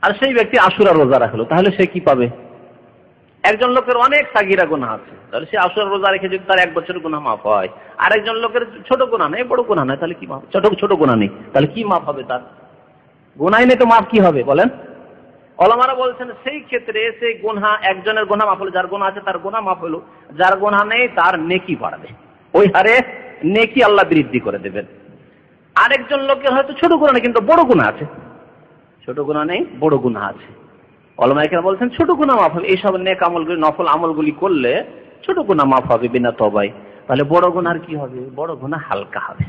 আর সেই ব্যক্তি আশুরা রোজা রাখলো, তাহলে সে কি পাবে? একজন লোকের অনেক সাগীরা গুনাহ আছে, তাহলে সে আশুরা রোজা রেখে যদি তার 1 বছরের গুনাহ মাফ হয়, আর একজন লোকের ছোট গুনাহ নেই, বড় গুনাহ নেই, তাহলে কি মাফ? ছোট গুনাহ নেই, তাহলে কি মাফ হবে? তার গুনাহই নেই তো মাফ কি হবে বলেন? ওলামারা বলছেন সেই ক্ষেত্রে সেই গুনাহ, একজনের গুনাহ মাফ হলো, যার গুনাহ আছে তার গুনাহ মাফ হলো, যার গুনাহ নেই তার নেকি বাড়বে, ওই হারে নেকি আল্লাহ বৃদ্ধি করে দেবেন। আরেকজন লোকের হয়তো ছোট গুনাহ নেই কিন্তু বড় গুনাহ আছে, ছোট গুনাহ নেই বড় গুনাহ আছে, ওলামায়ে কেরাম বলছেন ছোট গুনাহ মাফ হবে। এইসব নেক আমলগুলি, নফল আমলগুলি করলে ছোট গুনাহ মাফ হবে বিনা তওবায়। তাহলে বড় গুনাহর কি হবে? বড় গুনাহ হালকা হবে।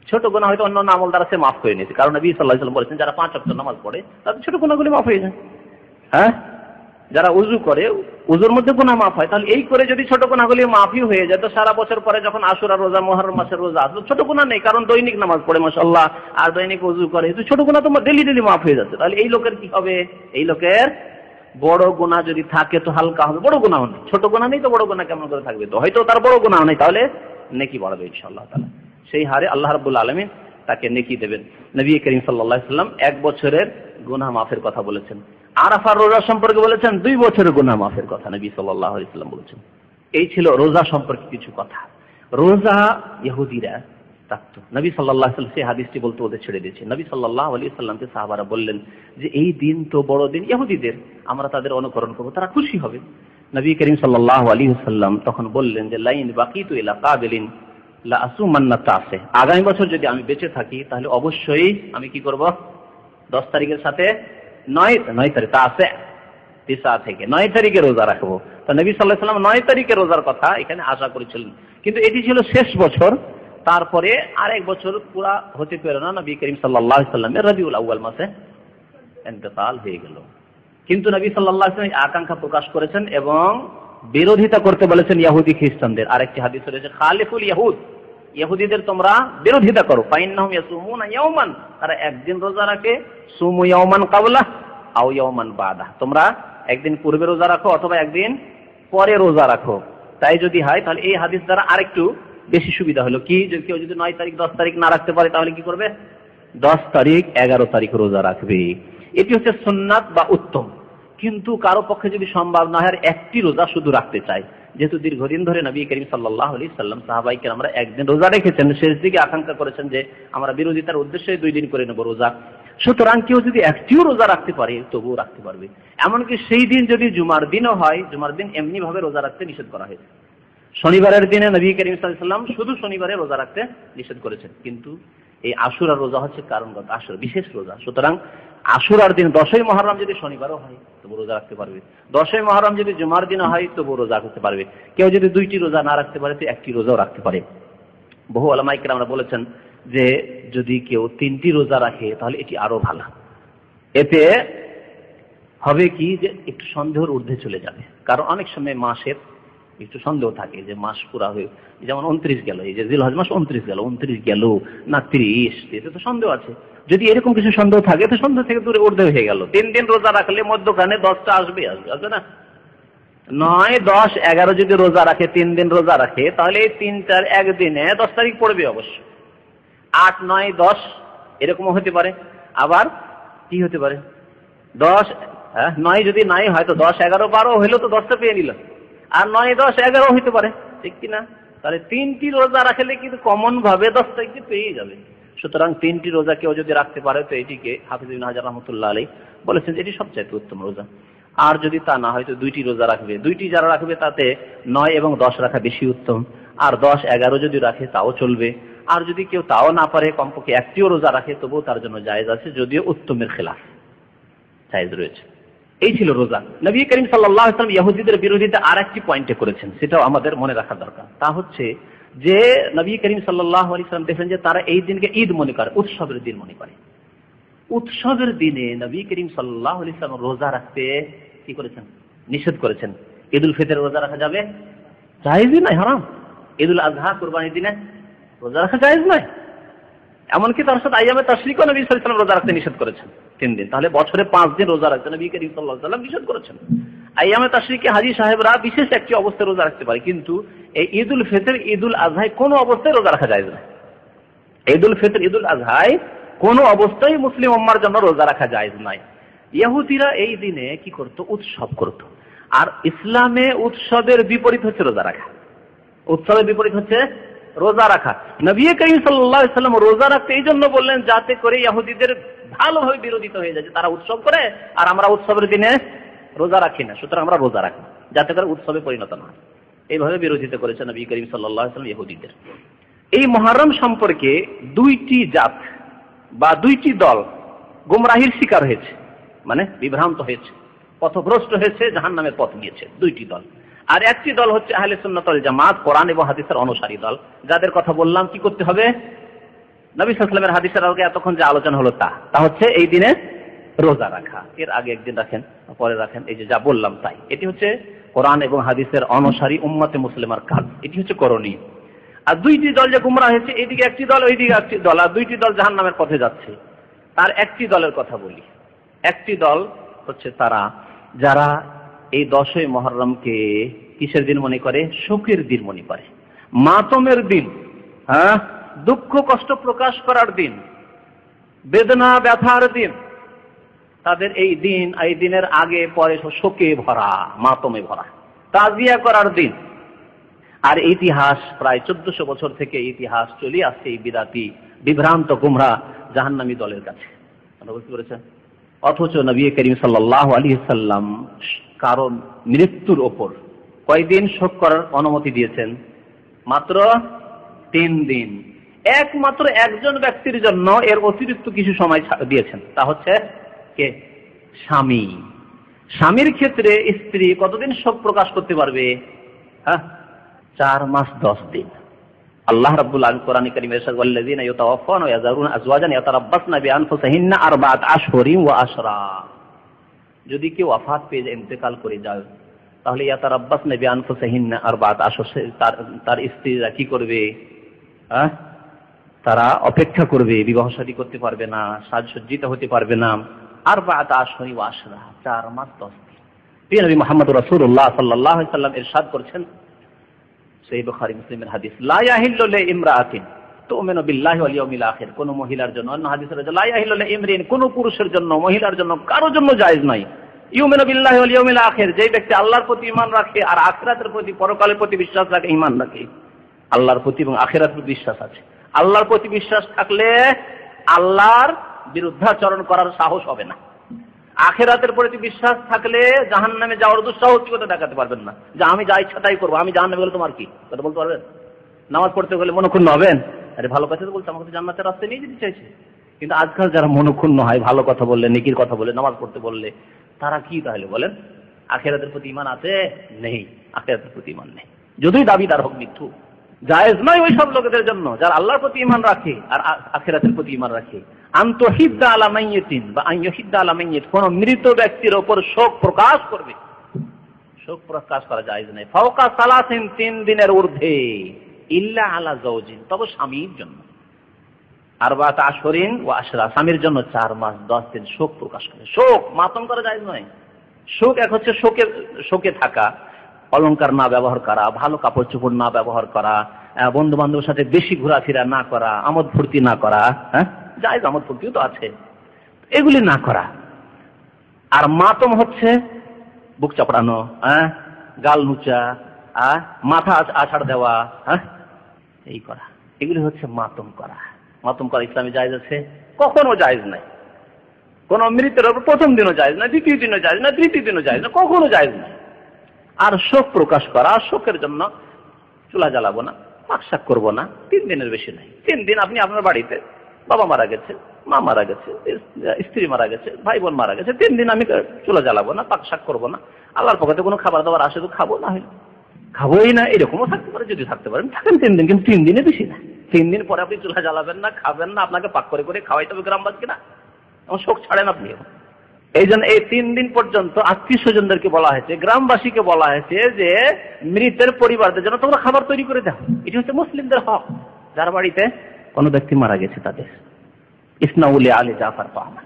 ছোট গুনাহ হয়তো অন্য আমল দ্বারা সে মাফ করে নিয়েছে, কারণ নবী সাল্লাল্লাহু আলাইহি ওয়াসাল্লাম বলেছেন যারা 5 ওয়াক্ত নামাজ পড়ে তাদের ছোট গুনাহগুলি মাফ হয়ে যায়। যারা উযু করে, উযুর মধ্যে গুনাহ মাফ হয়। তাহলে এই করে যদি ছোট গুনাহগুলি মাফই হয়ে যায়, তো সারা বছর পরে যখন আশুরা রোজা, মুহররম মাসের রোজা আসলো, ছোট গুনাহ নেই, কারণ দৈনিক নামাজ পড়ে মাশাআল্লাহ, আর দৈনিক উযু করে, তো ছোট গুনাহ তো ডেলি মাফ হয়ে যাচ্ছে। তাহলে এই লোকের কি হবে? এই লোকের বড় গুনাহ যদি থাকে তো হালকা হবে, বড় গুনাহ নেই, ছোট গুনাহ নেই তো বড় গুনাহ কেমন করে থাকবে? তো হয়তো তার বড় গুনাহ নেই, তাহলে নেকি বাড়বে ইনশাআল্লাহ তাআলা। সেই হারে আল্লাহ রাব্বুল আলামিন তাকে নেকি দেবেন। নবী করিম সাল্লাল্লাহু আলাইহি ওয়াসাল্লাম 1 বছরের গুনাহ মাফের কথা বলেছেন। আরাফার রোজা সম্পর্কে বলেছেন 2 বছরের গুনাহ মাফের কথা নবী সাল্লাল্লাহু আলাইহি ওয়াসাল্লাম বলেছেন। এই ছিল রোজা সম্পর্কে কিছু কথা। রোজা ইহুদিরা থাকতো। নবী সাল্লাল্লাহু আলাইহি ওয়াসাল্লাম সেই হাদিসটি বলতে ওদের ছেড়ে দিয়েছে। নবী সাল্লাল্লাহু আলাইহি ওয়াসাল্লামকে সাহাবারা বললেন যে এই দিন তো বড় দিন ইহুদিদের, আমরা তাদের অনুকরণ করব, তারা খুশি হবে। নবী করিম সাল্লাল্লাহু আলাইহি ওয়াসাল্লাম তখন বললেন যে লাইন বাকিতু ইলা কাবিলিন লা আসুমান্না তাসে, আগামী বছর যদি আমি বেঁচে থাকি তাহলে অবশ্যই আমি কি করব, 10 তারিখের সাথে 9 তারিখ তাসে তিসা থেকে 9 তারিখে রোজা রাখবো। তো নবী সাল্লাল্লাহু আলাইহি ওয়াসাল্লাম 9 তারিখে রোজার কথা এখানে আশা করেছিলেন, কিন্তু এটি ছিল শেষ বছর। তারপরে আরেক বছর পুরা হতে পারে না, নবী করিম সাল্লাল্লাহু আলাইহি ওয়াসাল্লামের রবিউল আউয়াল মাসে ইন্তেকাল হয়ে গেল। কিন্তু নবী সাল্লাল্লাহু আলাইহি ওয়াসাল্লাম আকাঙ্ক্ষা প্রকাশ করেছেন এবং বিরোধিতা করতে বলেছেন ইহুদি খ্রিস্টানদের। আরেকটি হাদিস রয়েছে খালিফুল ইহুদ, ইহুদিদের তোমরা বিরোধিতা করো, ফাইন্নাহুম ইয়াসুমুনা ইয়াওমান, তারা একদিন রোজা রাখে, সুমু ইয়াওমান ক্বাবলা আও ইয়াওমান বাদা, তোমরা একদিন পূর্বে রোজা রাখো অথবা একদিন পরে রোজা রাখো। তাই যদি হয় তাহলে এই হাদিস দ্বারা আরেকটু বেশি সুবিধা হলো কি, যে কেউ যদি 9 তারিখ 10 তারিখ না রাখতে পারে তাহলে কি করবে, 10 তারিখ 11 তারিখ রোজা রাখবে। এটি হচ্ছে সুন্নাত বা উত্তম। কিন্তু কারো পক্ষে যদি সম্ভব না হয় একটি রোজা শুধু রাখতে চায়, যেহেতু দীর্ঘদিন ধরে নবী করিম সাল্লাল্লাহু আলাইহি সাল্লাম সাহাবায়ে কেরামরা একদিন রোজা রেখেছেন, শেষ দিকে আকাঙ্ক্ষা করেছেন যে আমরা বিরোধিতার উদ্দেশ্যে 2 দিন করে নেব রোজা, সুতরাং কেউ যদি একটিও রোজা রাখতে পারে তবুও রাখতে পারবে। এমনকি সেই দিন যদি জুমার দিনও হয়, জুমার দিন এমনি ভাবে রোজা রাখতে নিষেধ করা হয়েছে। শনিবারের দিনে নবী করিম সাল্লাল্লাহু আলাইহি সাল্লাম শুধু শনিবারে রোজা রাখতে নিষেধ করেছেন, কিন্তু এই আশুরার রোজা হচ্ছে কারণগত আশুরা, বিশেষ রোজা। সুতরাং আশুরার দিন 10ই মুহররম যদি শনিবারও হয় তবু রোজা রাখতে পারবে, 10ই মুহররম যদি জুমার দিনও হয় তবু রোজা রাখতে পারবে। কেউ যদি 2টি রোজা না রাখতে পারে তো একটি রোজাও রাখতে পারে। বহু উলামায়ে কেরামরা বলেছেন যে যদি কেউ 3টি রোজা রাখে তাহলে এটি আরো ভালো। এতে হবে কি যে একটু সন্দেহের ঊর্ধ্বে চলে যাবে, কারণ অনেক সময় মাসের একটু সন্দেহ থাকে যে মাস পুরা হয়ে, যেমন 29 গেল, এই যে জিলহজ মাস 29 গেল, 29 গেল না 30, এতে তো সন্দেহ আছে। যদি এরকম কিছু সন্দেহ থাকে তো সন্দেহ থেকে দূরে ঊর্ধ্বে হয়ে গেল। 3 দিন রোজা রাখলে মধ্যখানে 10টা আসবে না, 9, 10, 11 যদি রোজা রাখে, 3 দিন রোজা রাখে, তাহলে এই 3, 4 একদিনে 10 তারিখ পড়বে অবশ্য। 8, 9, 10 এরকমও হতে পারে। আবার কি হতে পারে, 10, 9 যদি নাই হয় তো 10, 11, 12 হইলো তো 10টা পেয়ে নিল, আর 9, 10, 11 হইতে পারে, ঠিক কিনা? তাহলে 3টি রোজা রাখলে কিন্তু কমন ভাবে 10 তারিখে পেয়ে যাবে। সুতরাং 3টি রোজা কেউ যদি রাখতে পারে তো এটিকে হাফিজ ইবনে হাজার রাহমাতুল্লাহ আলাইহি বলেছেন এটি সবচেয়ে উত্তম রোজা। আর যদি তা না হয় তো 2টি রোজা রাখবে। 2টি যারা রাখবে তাতে 9 এবং 10 রাখা বেশি উত্তম, আর 10, 11 যদি রাখে তাও চলবে। আর যদি কেউ তাও না পারে, কমপক্ষে একটিও রোজা রাখে, তবুও তার জন্য জায়েজ আছে, যদিও উত্তমের খেলাফ জায়েজ রয়েছে। এই ছিল রোজা। নবী করিম সাল্লাল্লাহু আলাইহি ওয়াসাল্লাম ইহুদিদের বিরোধিতা আরেকটি পয়েন্টে করেছেন, সেটাও আমাদের মনে রাখা দরকার। তা হচ্ছে যে নবী করিম সাল্লাল্লাহু আলাইহি ওয়াসাল্লাম দেখেন যে তারা এই দিনকে ঈদ মনে করে, উৎসবের দিন মনে করে। উৎসবের দিনে নবী করিম সাল্লাল্লাহু আলাইহি ওয়াসাল্লাম রোজা রাখতে কি করেছেন, নিষেধ করেছেন। ঈদুল ফিতর রোজা রাখা যাবে, জায়েজই নাই, হারাম। ঈদুল আযহা কুরবানির দিনে রোজা রাখা জায়েজ নয়। এমনকি তার সাথে আইয়ামে তাশরিকও নবী সাল্লাল্লাহু আলাইহি ওয়াসাল্লাম রোজা রাখতে নিষেধ করেছেন 3 দিন। তাহলে বছরে 5 দিন রোজা রাখতে নবী করিম সাল্লাল্লাহু আলাইহি ওয়াসাল্লাম নিষেধ করেছেন। আইয়ামে তাশরিকে হাজী সাহেবরা বিশেষ একটি অবস্থায় রোজা রাখতে পারে, কিন্তু এই ঈদুল ফিতর, ঈদুল আযহায় কোনো অবস্থায় রোজা রাখা জায়েজ নয়। ঈদুল ফিতর, ঈদুল আযহায় কোনো অবস্থায় মুসলিম উম্মার জন্য রোজা রাখা জায়েজ নয়। ইহুদিরা এই দিনে কি করত, উৎসব করত। আর ইসলামে উৎসবের বিপরীত হচ্ছে রোজা রাখা। উৎসবের বিপরীত হচ্ছে রোজা রাখা। নবী করিম সাল্লাল্লাহু আলাইহি ওয়াসাল্লাম রোজা রাখতে এই জন্য বললেন যাতে করে ইহুদিদের ভালোভাবে বিরোধিতা হয়ে যায়, তারা উৎসব করে আর আমরা উৎসবের দিনে রোজা রাখি না, সুতরাং আমরা রোজা রাখি, যাতে করে উৎসবে পরিণত না হয়। এইভাবে বিরোধিতা করেছে নবী করিম সাল্লাল্লাহু আলাইহি ওয়াসাল্লাম ইহুদিদের। এই মুহররম সম্পর্কে 2টি জাত বা 2টি দল গোমরাহির শিকার হয়েছে, মানে বিভ্রান্ত হয়েছে, পথভ্রষ্ট হয়েছে, জাহান্নামের পথ নিয়েছে। 2টি দল। আর একটি দল হচ্ছে আহলে সুন্নাত ওয়াল জামাত, কোরআন এবং হাদিসের অনুসারী দল, যাদের কথা বললাম কি করতে হবে, নবী সাল্লাল্লাহু আলাইহি ওয়াসাল্লামের হাদিসের আগে এতক্ষণ যে আলোচনা হলো তা হচ্ছে এই দিনে রোজা রাখা। এর আগে একদিন রাখেন, পরে রাখেন, এই যে যা বললাম তাই। এটি হচ্ছে কোরআন এবং হাদিসের অনুসারী উম্মতে মুসলিমার কাজ, এটি হচ্ছে করণীয়। আর 2টি দল যে গুমরাহ হয়েছে, এইদিকে একটি দল, ওইদিকে একটি দল, আর 2টি দল জাহান্নামের পথে যাচ্ছে। তার একটি দলের কথা বলি। একটি দল হচ্ছে তারা যারা এই 10ই মুহররমকে কিসের দিন মনে করে, শোকের দিন মনে করে, মাতমের দিন, দুঃখ কষ্ট প্রকাশ করার দিন, বেদনা ব্যথার দিন। তাদের এই দিন, এই দিনের আগে পরে শোকে ভরা, মাতমে ভরা, তাজিয়া করার দিন। আর ইতিহাস প্রায় 1400 বছর থেকে ইতিহাস চলে আসছে এই বিদাতি বিভ্রান্ত গুমরা জাহান্নামী দলের কাছে। বুঝতে পেরেছেন? অথচ নবী করিম সাল্লাল্লাহু আলাইহি সাল্লাম কারণ মৃত্যুর ওপর কয়দিন শোক করার অনুমতি দিয়েছেন? মাত্র 3 দিন। একমাত্র একজন ব্যক্তির জন্য এর অতিরিক্ত কিছু সময় দিয়েছেন, তা হচ্ছে কে? স্বামী। স্বামীর ক্ষেত্রে স্ত্রী কতদিন শোক প্রকাশ করতে পারবে? 4 মাস 10 দিন। আল্লাহ রাব্বুল আলামিন কোরআনে কারীমে ইরশাদ ওয়াল্লাযীনা ইয়াতাওয়াফাউনা ওয়া ইয়াযারুনা আজওয়াজান ইয়াতারাব্বাসনা বিআনফুসিহিন্না 4 আশহুরিন ওয়া আশরা। যদি কেউ ওয়াফাত পেয়ে যায়, ইন্তেকাল করে যায়, তাহলে ইয়াতারাব্বাসনা বিআনফুসিহিন্না 4 আশহুর, তার স্ত্রীরা কি করবে? তারা অপেক্ষা করবে, বিবাহ শাদী করতে পারবে না, সাজসজ্জিত হতে পারবে না। 4 আশহুরিন ওয়া আশরা, 4 মাস 10 দিন। প্রিয় নবী মুহাম্মদ রাসূলুল্লাহ সাল্লাল্লাহু আলাইহি সাল্লাম ইরশাদ করেছেন, সহিহ বুখারী মুসলিমের হাদিস, লা ইয়াহিল্লু লিইমরাআতিন তুমিনু বিল্লাহি ওয়াল ইয়াউমিল আখির। কোন মহিলার জন্য, অন্য হাদিসে রয়েছে লা ইয়াহিল্লু লিইমরিন, কোন পুরুষের জন্য, মহিলার জন্য, কারো জন্য জায়েজ নাই। ইউমিনু বিল্লাহি ওয়াল ইয়াউমিল আখির, যে ব্যক্তি আল্লাহর প্রতি ঈমান রাখে আর আখিরাতের প্রতি, পরকালের প্রতি বিশ্বাস রাখে, ঈমান রাখে, আল্লাহর প্রতি এবং আখিরাতের প্রতি বিশ্বাস আছে। আল্লাহর প্রতি বিশ্বাস থাকলে আল্লাহর বিরুদ্ধাচরণ করার সাহস হবে না। আখিরাতের প্রতি বিশ্বাস থাকলে জাহান্নামে যাওয়ার দুঃসাহসিকতা দেখাতে পারবেন না, যে আমি যা ইচ্ছা তাই করবো, আমি জাহান্নামে গেলে তোমার কি কথা বলতে পারবেন? নামাজ পড়তে গেলে মনক্ষুণ্ণ হবেন? আরে ভালো কথা তো বলছে, আমাকে তো জান্নাতের রাস্তায় নিয়ে যেতে চাইছে। কিন্তু আজকাল যারা মনক্ষুণ্ণ হয়, ভালো কথা বললে, নেকির কথা বললে, নামাজ পড়তে বললে, তারা কি তাহলে বলেন? আখিরাতের প্রতি ঈমান আছে? নেই, আখিরাতের প্রতি ঈমান নেই, যদিই দাবিদার হোক মিথ্যু। জায়েজ নয় ওই সব লোকেদের জন্য যারা আল্লাহর প্রতি ঈমান রাখে আর আখিরাতের প্রতি ঈমান রাখে। আনতুহিদ্দা আলা মাইয়িতিন বা আইয়ুহিদ্দা আলা মাইয়িত, কোন মৃত ব্যক্তির উপর শোক প্রকাশ করবে, শোক প্রকাশ করা জায়েজ নাই। ফাওকা সালাসিন, 3 দিনের ঊর্ধ্বে, ইল্লা আলা যাওজিন, তবে স্বামীর জন্য। 4 আশহুরিন ওয়া আশরা, স্বামীর জন্য 4 মাস 10 দিন শোক প্রকাশ করে। শোক মাতম করা জায়েজ নয়। শোক এক হচ্ছে শোকে থাকা, অলংকার না ব্যবহার করা, ভালো কাপড় চোপড় না ব্যবহার করা, বন্ধু বান্ধবের সাথে বেশি ঘোরাফেরা না করা, আমোদ ফুর্তি না করা, জায়েজ আমোদ ফুর্তিও তো আছে, এগুলি না করা। আর মাতম হচ্ছে বুক চাপড়ানো, গাল নুচা, মাথা আছাড় দেওয়া, এই করা, এগুলি হচ্ছে মাতম করা। মাতম করা ইসলামে জায়েজ আছে? কখনো জায়েজ নাই। কোন মৃতের উপর প্রথম দিনও জায়েজ না, দ্বিতীয় দিনও জায়েজ না, তৃতীয় দিনও জায়েজ না, কখনো জায়েজ নাই। আর শোক প্রকাশ করা, শোকের জন্য চুলা জ্বালাবো না, পাকশাক করবো না, 3 দিনের বেশি নাই। 3 দিন আপনি আপনার বাড়িতে, বাবা মারা গেছে, মা মারা গেছে, স্ত্রী মারা গেছে, ভাই বোন মারা গেছে, 3 দিন আমি চুলা জ্বালাবো না, পাকশাক করবো না। আল্লাহর পক্ষে কোনো খাবার দাবার আসে তো খাবো, না হলে খাবোই না, এরকমও থাকতে পারে। যদি থাকতে পারেন থাকেন 3 দিন, কিন্তু 3 দিনে বেশি না। 3 দিন পরে আপনি চুলা জ্বালাবেন না, খাবেন না, আপনাকে পাক করে করে খাওয়াইতে হবে গ্রামবাসীকে না, এমন শোক ছাড়েন আপনি। এই জন্য এই 3 দিন পর্যন্ত আত্মীয় স্বজনদেরকে বলা হয়েছে, গ্রামবাসীকে বলা হয়েছে যে মৃতের পরিবারদের জন্য তোমরা খাবার তৈরি করে দাও। এটি হচ্ছে মুসলিমদের হক। যার বাড়িতে কোনো ব্যক্তি মারা গেছে তাদের ইসনাউল আলী জাফর পাহমান,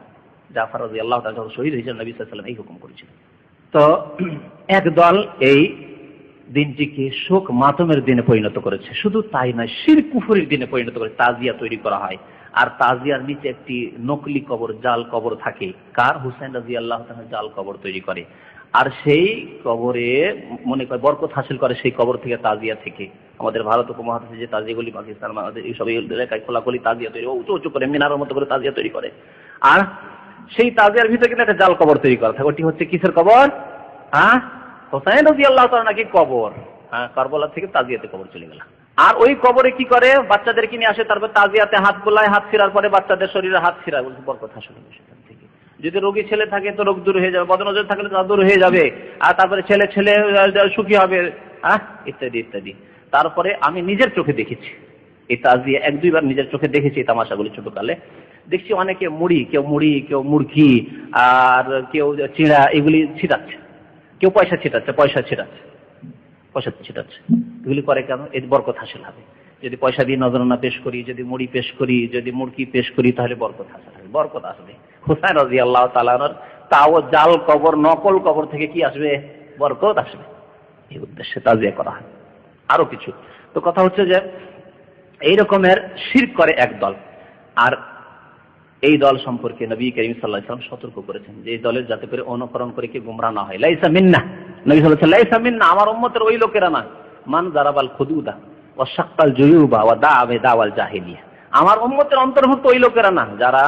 জাফর রাদিয়াল্লাহু তাআলা শহীদ হয়েছেন, নবী সাল্লাল্লাহু আলাইহি ওয়াসাল্লাম এই হুকুম করেছিলেন। তো একদল এই দিনটিকে শোক মাতমের দিনে পরিণত করেছে। শুধু তাই নয়, শিরক কুফরির দিনে পরিণত করে তাজিয়া তৈরি করা হয়। আর তাজিয়ার নিচে একটি নকলি কবর, জাল কবর থাকে। কার? হুসাইন রাদিয়াল্লাহু তাআলা জাল কবর তৈরি করে, আর সেই কবরে মনে করে বরকত হাসিল করে। সেই কবর থেকে, তাজিয়া থেকে, আমাদের ভারত উপমহাদেশে যে তাজিয়াগুলি, পাকিস্তান, বাংলাদেশ, এইসব এলাকায় খোলাখুলি তাজিয়া তৈরি, উঁচু উঁচু করে মিনারের মতো করে তাজিয়া তৈরি করে। আর সেই তাজিয়ার ভিতরে কিন্তু একটা জাল কবর তৈরি করা থাকে। ওটি হচ্ছে কিসের কবর? হুসাইন রাদিয়াল্লাহু তাআলা নাকি কবর, কারবালা থেকে তাজিয়াতে কবর চলে গেল। আর ওই কবরে কি করে? বাচ্চাদেরকে নিয়ে আসে, তারপর তাজিয়াতে হাত বোলায়, হাত ফিরার পরে বাচ্চাদের শরীরে হাত ফিরায়, বলছে বরকত হাসিল হবে সেখান থেকে। যদি রোগী ছেলে থাকে তো রোগ দূর হয়ে যাবে, বদনজর থাকলে তা দূর হয়ে যাবে, আর তারপরে ছেলে সুখী হবে, ইত্যাদি ইত্যাদি। তারপরে আমি নিজের চোখে দেখেছি এই তাজিয়া, 1-2 বার নিজের চোখে দেখেছি এই তামাশাগুলি। ছোটকালে দেখছি অনেকে কেউ মুড়ি, কেউ মুরগি, আর কেউ চিড়া, এগুলি ছিটাচ্ছে। কেউ পয়সা ছিটাচ্ছে, এগুলি করে কেন? এই বরকত হাসিল হবে। যদি পয়সা দিয়ে নজরানা পেশ করি, যদি মুড়ি পেশ করি, যদি মুরগি পেশ করি, তাহলে বরকত হাসিল হবে, বরকত আসবে। হুসাইন রাদিয়াল্লাহু তাআলার তাও জাল কবর, নকল কবর থেকে কি আসবে? বরকত আসবে। এই উদ্দেশ্যে তাজিয়া করা হয়। আরো কিছু তো কথা হচ্ছে যে এই রকমের শিরক করে একদল, আর এই দল সম্পর্কে নবী করিম সাল্লাল্লাহু আলাইহি ওয়াসাল্লাম সতর্ক করেছেন যে এই দলের যাতে করে অনুকরণ করে কি গুমরাহ না হয়। লাইসা মিন্না, নবী সাল্লাল্লাহু আলাইহি ওয়াসাল্লাম লাইসা মিন্না, আমার উম্মতের ওই লোকেরা না মান জারাবাল খুদুদা ওয়া শাক্কাল জুয়ুবা ওয়া দাআবে দাওয়াল জাহিলিয়া। আমার উম্মতের অন্তর্ভুক্ত ওই লোকেরা না যারা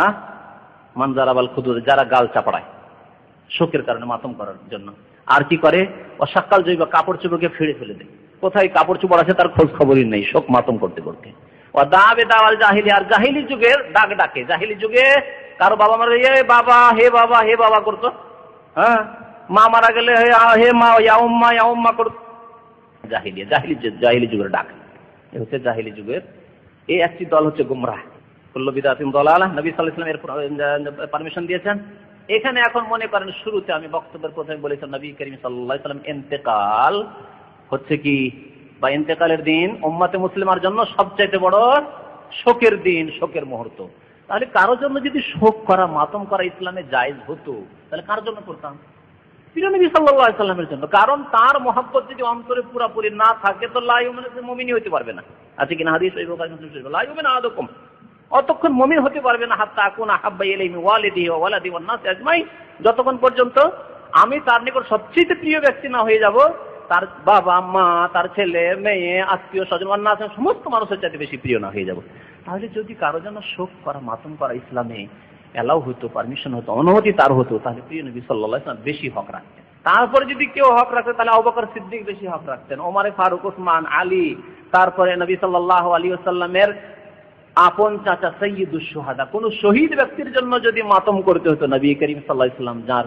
মান জারাবাল খুদুদা, যারা গাল চাপড়ায় শোকের কারণে, মাতম করার জন্য। আর কি করে? ওয়া শাক্কাল জুয়ুবা, কাপড় চোপড়কে ফেড়ে ফেলে দেয়। কোথায় কাপড় চোপড় আছে তার খোঁজ খবরই নেই, শোক মাতম করতে করতে। ওয়া দাআবে দাওয়াল জাহিলিয়া, আর জাহিলি যুগের ডাক ডাকে। জাহিলি যুগে কারো বাবা মারা গেলে হে বাবা করতো, হ্যাঁ, মা মারা গেলে হে মা ইয়া উম্মা করতো। জাহিলি যুগের ডাক, এ হচ্ছে জাহিলি যুগের। এই একটি দল হচ্ছে গুমরাহ, কুল্লু বিদআতিন দালালাহ। নবী সাল্লাল্লাহু আলাইহি ওয়াসাল্লাম এর পারমিশন দিয়েছেন। এখানে এখন মনে করেন, শুরুতে আমি বক্তব্যের প্রথমে বলেছিলাম নবী করিম সাল্লাল্লাহু আলাইহি ওয়াসাল্লাম ইন্তেকাল হচ্ছে কি, বা ইন্তেকালের দিন উম্মতে মুসলিমার জন্য সবচাইতে বড় শোকের দিন, শোকের মুহূর্ত। তাহলে কারো জন্য যদি শোক করা, মাতম করা ইসলামে জায়েজ হতো, তাহলে কার জন্য করতাম? প্রিয় নবী সাল্লাল্লাহু আলাইহি ওয়াসাল্লামের জন্য। কারণ তার মহব্বত যদি অন্তরে পুরোপুরি না থাকে তো লা ইউমিনু মুমিনই হতে পারবে না। আছে কিনা হাদিস সহিহ বুখারী মুসলিম শরীফ, লা ইউমিনু আহাদুকুম, অতক্ষণ মুমিন হতে পারবে না হাত্তা আকুনা হাব্বা ইলাইহি মিন ওয়ালিদিহি ওয়া ওয়ালাদিহি ওয়ান নাস আজমাইন, যতক্ষণ পর্যন্ত আমি তার নিকট সবচেয়ে প্রিয় ব্যক্তি না হয়ে যাব, তার বাবা মা, তার ছেলে মেয়ে, আত্মীয় স্বজন, ওয়ান নাস, সমস্ত মানুষের চাইতে বেশি প্রিয় না হয়ে যাব। তাহলে যদি কারো জন্য শোক করা, মাতম করা ইসলামে এলাও হতো, পারমিশন হতো, অনুমতি তার হতো, তাহলে প্রিয় নবী সাল্লাল্লাহু আলাইহি ওয়াসাল্লাম বেশি হক রাখতেন। তারপরে যদি কেউ হক রাখতো তাহলে আবু বকর সিদ্দিক বেশি হক রাখতেন, ওমরে ফারুক, ওসমান, আলী, তারপরে নবী সাল্লাল্লাহু আলাইহি ওয়াসাল্লামের আপন চাচা সাইয়্যিদুশ শুহাদা। কোন শহীদ ব্যক্তির জন্য যদি মাতম করতে হতো, নবী করিম সাল্লাল্লাহু আলাইহি ওয়াসাল্লাম যার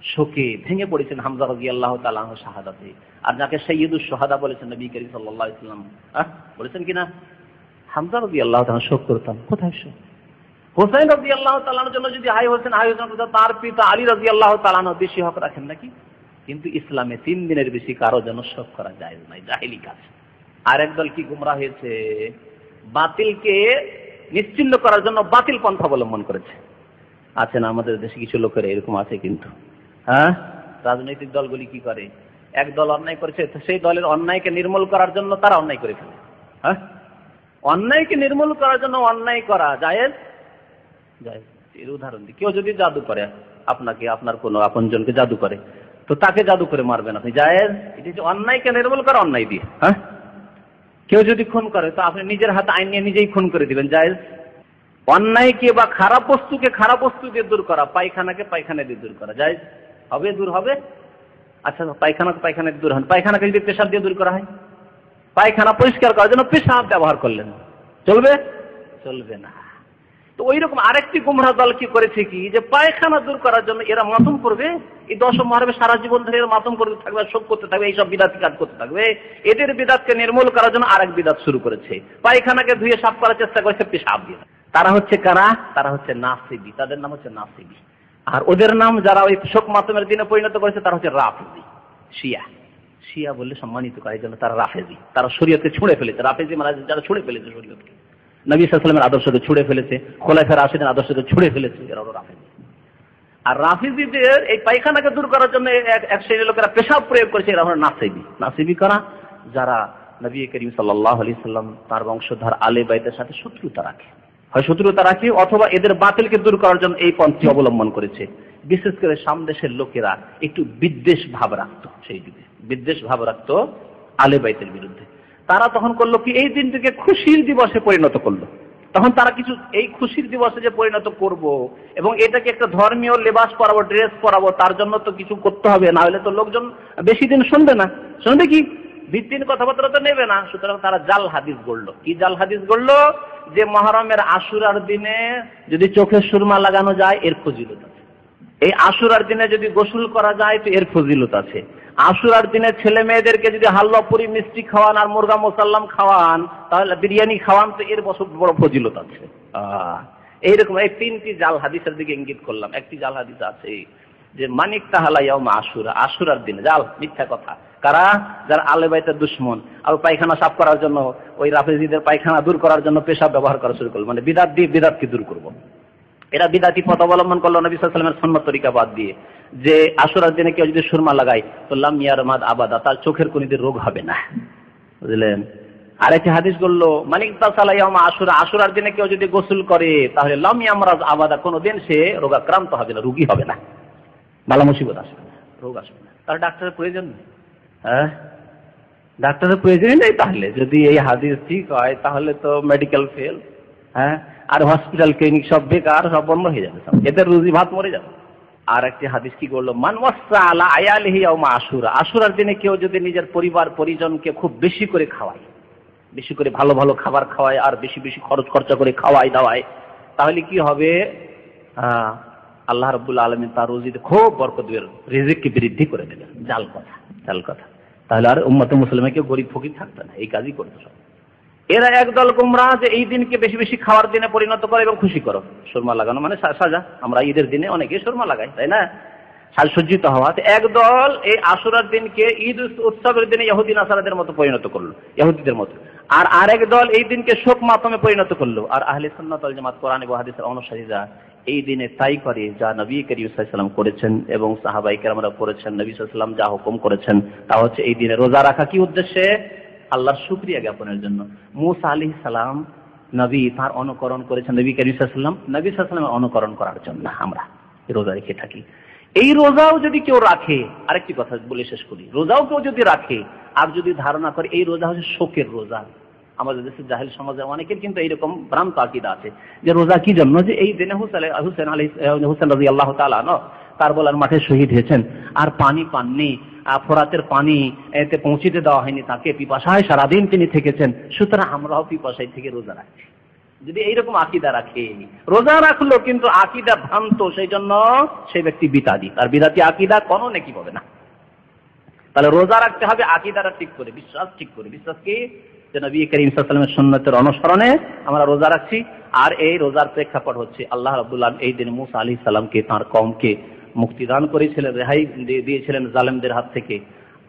শোকে ভেঙে পড়েছেন হামজা রাদিয়াল্লাহু তাআলা আনহু শাহাদাতে, আর যাকে সাইয়্যিদুশ শুহাদা বলেছেন নবী করিম সাল্লাল্লাহু আলাইহি ওয়াসাল্লাম, বলেছেন কিনা? হামজা রাদিয়াল্লাহু তাআলা শোক করতাম, কোথায় শোক? হোসেন রাদিয়াল্লাহু তাআলার জন্য যদি হাই হোসেন তার পিতা আলী রাদিয়াল্লাহু তাআলা বেশি হক রাখেন নাকি? কিন্তু ইসলামে 3 দিনের বেশি কারো জন্য শোক করা জায়েজ নাই, জাহেলি কাজ। আর একদল কি গুমরাহ হয়েছে, বাতিলকে নিশ্চিহ্ন করার জন্য বাতিল পন্থা অবলম্বন করেছে। আছে না আমাদের দেশে কিছু লোকের এরকম আছে কিন্তু, হ্যাঁ, রাজনৈতিক দলগুলি কি করে, এক দল অন্যায় করেছে, সেই দলের অন্যায়কে নির্মূল করার জন্য তারা অন্যায় করে ফেলে। হ্যাঁ, অন্যায়কে নির্মূল করার জন্য অন্যায় করা জায়েজ। এর উদাহরণ দিই, কেউ যদি জাদু করে, আপনাকে, আপনার কোনো আপনজনকে জাদু করে, তো তাকে জাদু করে মারবেন আপনি, জায়েজ। এটি হচ্ছে অন্যায়কে নির্মূল করা, অন্যায় দিয়ে। হ্যাঁ, কেউ যদি খুন করে তো আপনি নিজের হাতে আইন নিয়ে নিজেই খুন করে দিবেন, জায়েজ। অন্যায়কে বা খারাপ বস্তু দিয়ে দূর করা, পায়খানাকে পায়খানা দিয়ে দূর করা জায়েজ হবে, দূর হবে। আচ্ছা, পায়খানা দূর হয়, পায়খানাকে যদি পেশাব দিয়ে দূর করা হয়, পায়খানা পরিষ্কার করার জন্য পেশাব ব্যবহার করলেন, চলবে? চলবে না। তো ওই রকম আরেকটি গুমরাহ দল কি করেছে কি, যে পায়খানা দূর করার জন্য এরা মাতম করবে, এই 10 মুহররমে সারা জীবন ধরে এরা মাতম করতে থাকবে, শোক করতে থাকবে, এইসব বিদআতি কাজ করতে থাকবে। এদের বিদআতকে নির্মূল করার জন্য আরেক বিদআত শুরু করেছে, পায়খানাকে ধুয়ে সাফ করার চেষ্টা করেছে পেশাব দিয়ে। তারা হচ্ছে কারা? তারা হচ্ছে নাসিবি, তাদের নাম হচ্ছে নাসিবি। আর ওদের নাম যারা ওই শোক মাতমের দিনে পরিণত করেছে তারা হচ্ছে রাফেজি, শিয়া বললে সম্মানিত করে, এই জন্য তারা রাফেজি। তারা শরীয়তকে ছুঁড়ে ফেলেছে, রাফেজি মানে যারা ছুঁড়ে ফেলেছে শরীয়তকে, নবী সাল্লাল্লাহু আলাইহি ওয়াসাল্লামের আদর্শকে ছুঁড়ে ফেলেছে, খোলাফায়ে রাশিদিন আদর্শকে ছুঁড়ে ফেলেছে, এরা হলো রাফেজি। আর রাফেজিদের এই পায়খানাকে দূর করার জন্য এক শ্রেণীর লোকেরা পেশাব প্রয়োগ করেছে, এরা হলো নাসিবি। নাসিবি কারা? যারা নবী করিম সাল্লাল্লাহু আলাইহি ওয়াসাল্লাম তার বংশধর আলে বাইতের সাথে শত্রুতা রাখে, হয় শত্রুতা রাখে অথবা এদের বাতিলকে দূর করার জন্য এই পন্থী অবলম্বন করেছে। বিশেষ করে সামদেশের লোকেরা একটু বিদ্বেষ ভাব রাখতো, সেই যুগে বিদ্বেষ ভাব রাখতো আলে বাইতের বিরুদ্ধে। তারা তখন করলো কি, এই দিনটিকে খুশির দিবসে পরিণত করলো। তখন তারা কিছু এই খুশির দিবসে যে পরিণত করব এবং এটাকে একটা ধর্মীয় লেবাস পরাবো, ড্রেস পরাবো, তার জন্য তো কিছু করতে হবে, না হলে তো লোকজন বেশি দিন শুনবে না। শুনবে কি? ভিত্তিহীন কথাবার্তা তো নেবে না। সুতরাং তারা জাল হাদিস গড়লো। কি জাল হাদিস গড়লো? যে মুহররমের আশুরার দিনে যদি চোখে সুরমা লাগানো যায় এর ফজিলত আছে, এই আশুরার দিনে যদি গোসল করা যায় তো এর ফজিলত আছে, আশুরার দিনে ছেলে মেয়েদেরকে যদি হালুয়া পুরি মিষ্টি খাওয়ান আর মুরগা মোসাল্লাম খাওয়ান, তাহলে বিরিয়ানি খাওয়ান, তো এর বড় ফজিলত আছে। এইরকম এই 3টি জাল হাদিসের দিকে ইঙ্গিত করলাম। একটি জাল হাদিস আছে যে মানিক তাহালা ইয়াউমা আশুরা, আশুরার দিনে, জাল, মিথ্যা কথা। কারা? যারা আলে বাইতের দুশমন। আর পায়খানা সাফ করার জন্য, ওই রাফেজিদের পায়খানা দূর করার জন্য পেশাব ব্যবহার করা শুরু করলো, মানে বিদআত দিয়ে বিদআতকে দূর করবো। এরা বিদআতি পথ অবলম্বন করলো নবী সাল্লাল্লাহু আলাইহি ওয়াসাল্লামের সুন্নাত তরিকা বাদ দিয়ে, যে আশুরার দিনে কেউ যদি সুরমা লাগায় তো লাম ইয়ারমাদ আবাদা, তার চোখের কোনদিন রোগ হবে না, বুঝলেন? আরেকটি হাদিস বললো মানিক তাসালা ইয়াউমা আশুরা, আশুরার দিনে কেউ যদি গোসল করে তাহলে লাম ইয়ামরাজ আবাদা, কোনদিন সে রোগাক্রান্ত হবে না, রোগী হবে না, বালা মুসিবত আসবে না, রোগ আসবে না। তার ডাক্তারের প্রয়োজন নেই। হ্যাঁ, ডাক্তারের প্রয়োজনই নেই। তাহলে যদি এই হাদিস ঠিক হয় তাহলে তো মেডিকেল ফেল, হ্যাঁ, আর হসপিটাল ক্লিনিক সব বেকার, সব বন্ধ হয়ে যাবে, এদের রুজি ভাত মরে যাবে। আর একটি হাদিস কি বললো, মান ওয়াসা আলা আয়ালিহি ইয়াউমা আশুরা, আশুরার দিনে কেউ যদি নিজের পরিবার পরিজনকে খুব বেশি করে খাওয়ায়, বেশি করে ভালো ভালো খাবার খাওয়ায়, আর বেশি বেশি খরচা করে খাওয়ায় দাওয়ায়, তাহলে কি হবে, আল্লাহ রাব্বুল আলামিন তার রুজিতে খুব বরকত দেবেন, রিজিককে বৃদ্ধি করে দেবেন। জাল কথা, জাল কথা। তাহলে আর উম্মতে মুসলিমে কেউ গরিব ফকির থাকতো না, এই কাজই করতো সব। এরা একদল গোমরাহ যে এই দিনকে বেশি বেশি খাওয়ার দিনে পরিণত করে এবং খুশি করো। সুরমা লাগানো মানে সাজা, আমরা ঈদের দিনে অনেকে সুরমা লাগাই, তাই না, সাজসজ্জিত হওয়া। একদল এই আশুরার দিনকে ঈদ উৎসবের দিনে ইহুদি নাসারাদের মতো পরিণত করলো, ইহুদিদের মতো। আর আরেক দল এই দিনকে শোক মাতমে পরিণত করলো। আর আহলে সুন্নাত ওয়াল জামাত, কোরআন এবং হাদিসের অনুসারীরা এই দিনে তাই করে যা নবী করিম সাল্লাল্লাহু আলাইহি ওয়াসাল্লাম করেছেন এবং সাহাবায়ে কেরামরা করেছেন। নবী সাল্লাল্লাহু আলাইহি ওয়াসাল্লাম যা হুকুম করেছেন তা হচ্ছে এই দিনে রোজা রাখা। কি উদ্দেশ্যে? আল্লাহর শুকরিয়া জ্ঞাপনের জন্য। মুসা আলাইহিস সালাম নবী, তার অনুকরণ করেছেন নবী করিম সাল্লাল্লাহু আলাইহি ওয়াসাল্লাম, নবী সাল্লাল্লাহু আলাইহি ওয়াসাল্লামের অনুকরণ করার জন্য আমরা রোজা রেখে থাকি। এই রোজাও যদি কেউ রাখে, আরেকটি কথা বলে শেষ করি, রোজাও কেউ যদি রাখে আর যদি ধারণা করে এই রোজা হচ্ছে শোকের রোজা, আমাদের দেশের জাহেল সমাজে অনেকের কিন্তু এইরকম ভ্রান্ত আকীদা আছে যে রোজা কি জন্য, যে এই দিনে হুসেন রাদিয়াল্লাহু তাআলা কারবালার মাঠে শহীদ হয়েছেন, আর পানি পাননি, ফোরাতের পানি এতে পৌঁছিতে দেওয়া হয়নি তাকে, পিপাসায় সারাদিন তিনি থেকেছেন, সুতরাং আমরাও পিপাসায় থেকে রোজা রাখছি। যদি এইরকম আকীদা রাখে, রোজা রাখলো কিন্তু আকীদা ভ্রান্ত, সেই জন্য সেই ব্যক্তি বিদাতি, আর বিদাতি আকীদা কোনো নেকি পাবে না। তাহলে রোজা রাখতে হবে আকীদাটা ঠিক করে, বিশ্বাস ঠিক করে। বিশ্বাস কি? যে নবী করিম সাল্লাল্লাহু আলাইহি ওয়াসাল্লামের সুন্নতের অনুসরণে আমরা রোজা রাখছি। আর এই রোজার প্রেক্ষাপট হচ্ছে আল্লাহ রাব্বুল আলামিন এই দিন মুসা আলাইহিস সালামকে, তার কওমকে মুক্তিদান করেছিলেন, রেহাই দিয়েছিলেন জালেমদের হাত থেকে।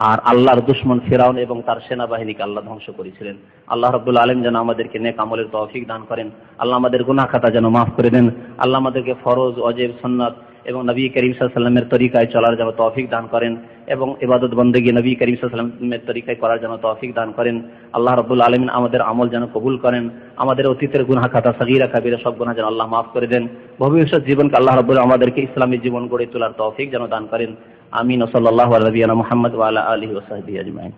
আর আল্লাহর দুশমন ফিরাউন এবং তার সেনাবাহিনীকে আল্লাহ ধ্বংস করেছিলেন। আল্লাহ রাব্বুল আলামিন যেন আমাদেরকে নেক আমলের তৌফিক দান করেন। আল্লাহ আমাদের গুনাহ খাতা যেন মাফ করে দেন। আল্লাহ আমাদেরকে ফরজ, ওয়াজিব, সুন্নাত এবং নবী করিম সাল্লাল্লাহু আলাইহি ওয়াসাল্লামের তরিকায় চলার যেন তৌফিক দান করেন এবং ইবাদত বন্দেগী নবী করিম সাল্লাল্লাহু আলাইহি ওয়াসাল্লামের তরিকায় করার যেন তৌফিক দান করেন। আল্লাহ রাব্বুল আলামিন আমাদের আমল যেন কবুল করেন। আমাদের অতীতের গুনাহ খাতা সগীরা কাবীরা সব গুনাহ যেন আল্লাহ মাফ করে দেন। ভবিষ্যৎ জীবনকে আল্লাহ রাব্বুল আমাদেরকে ইসলামী জীবন গড়ে তোলার তৌফিক যেন দান করেন। আমিন। সাল্লাল্লাহু আলা নবিয়িনা মুহাম্মদ ওয়া আলা আলিহি ওয়া সাহবিহি আজমাইন।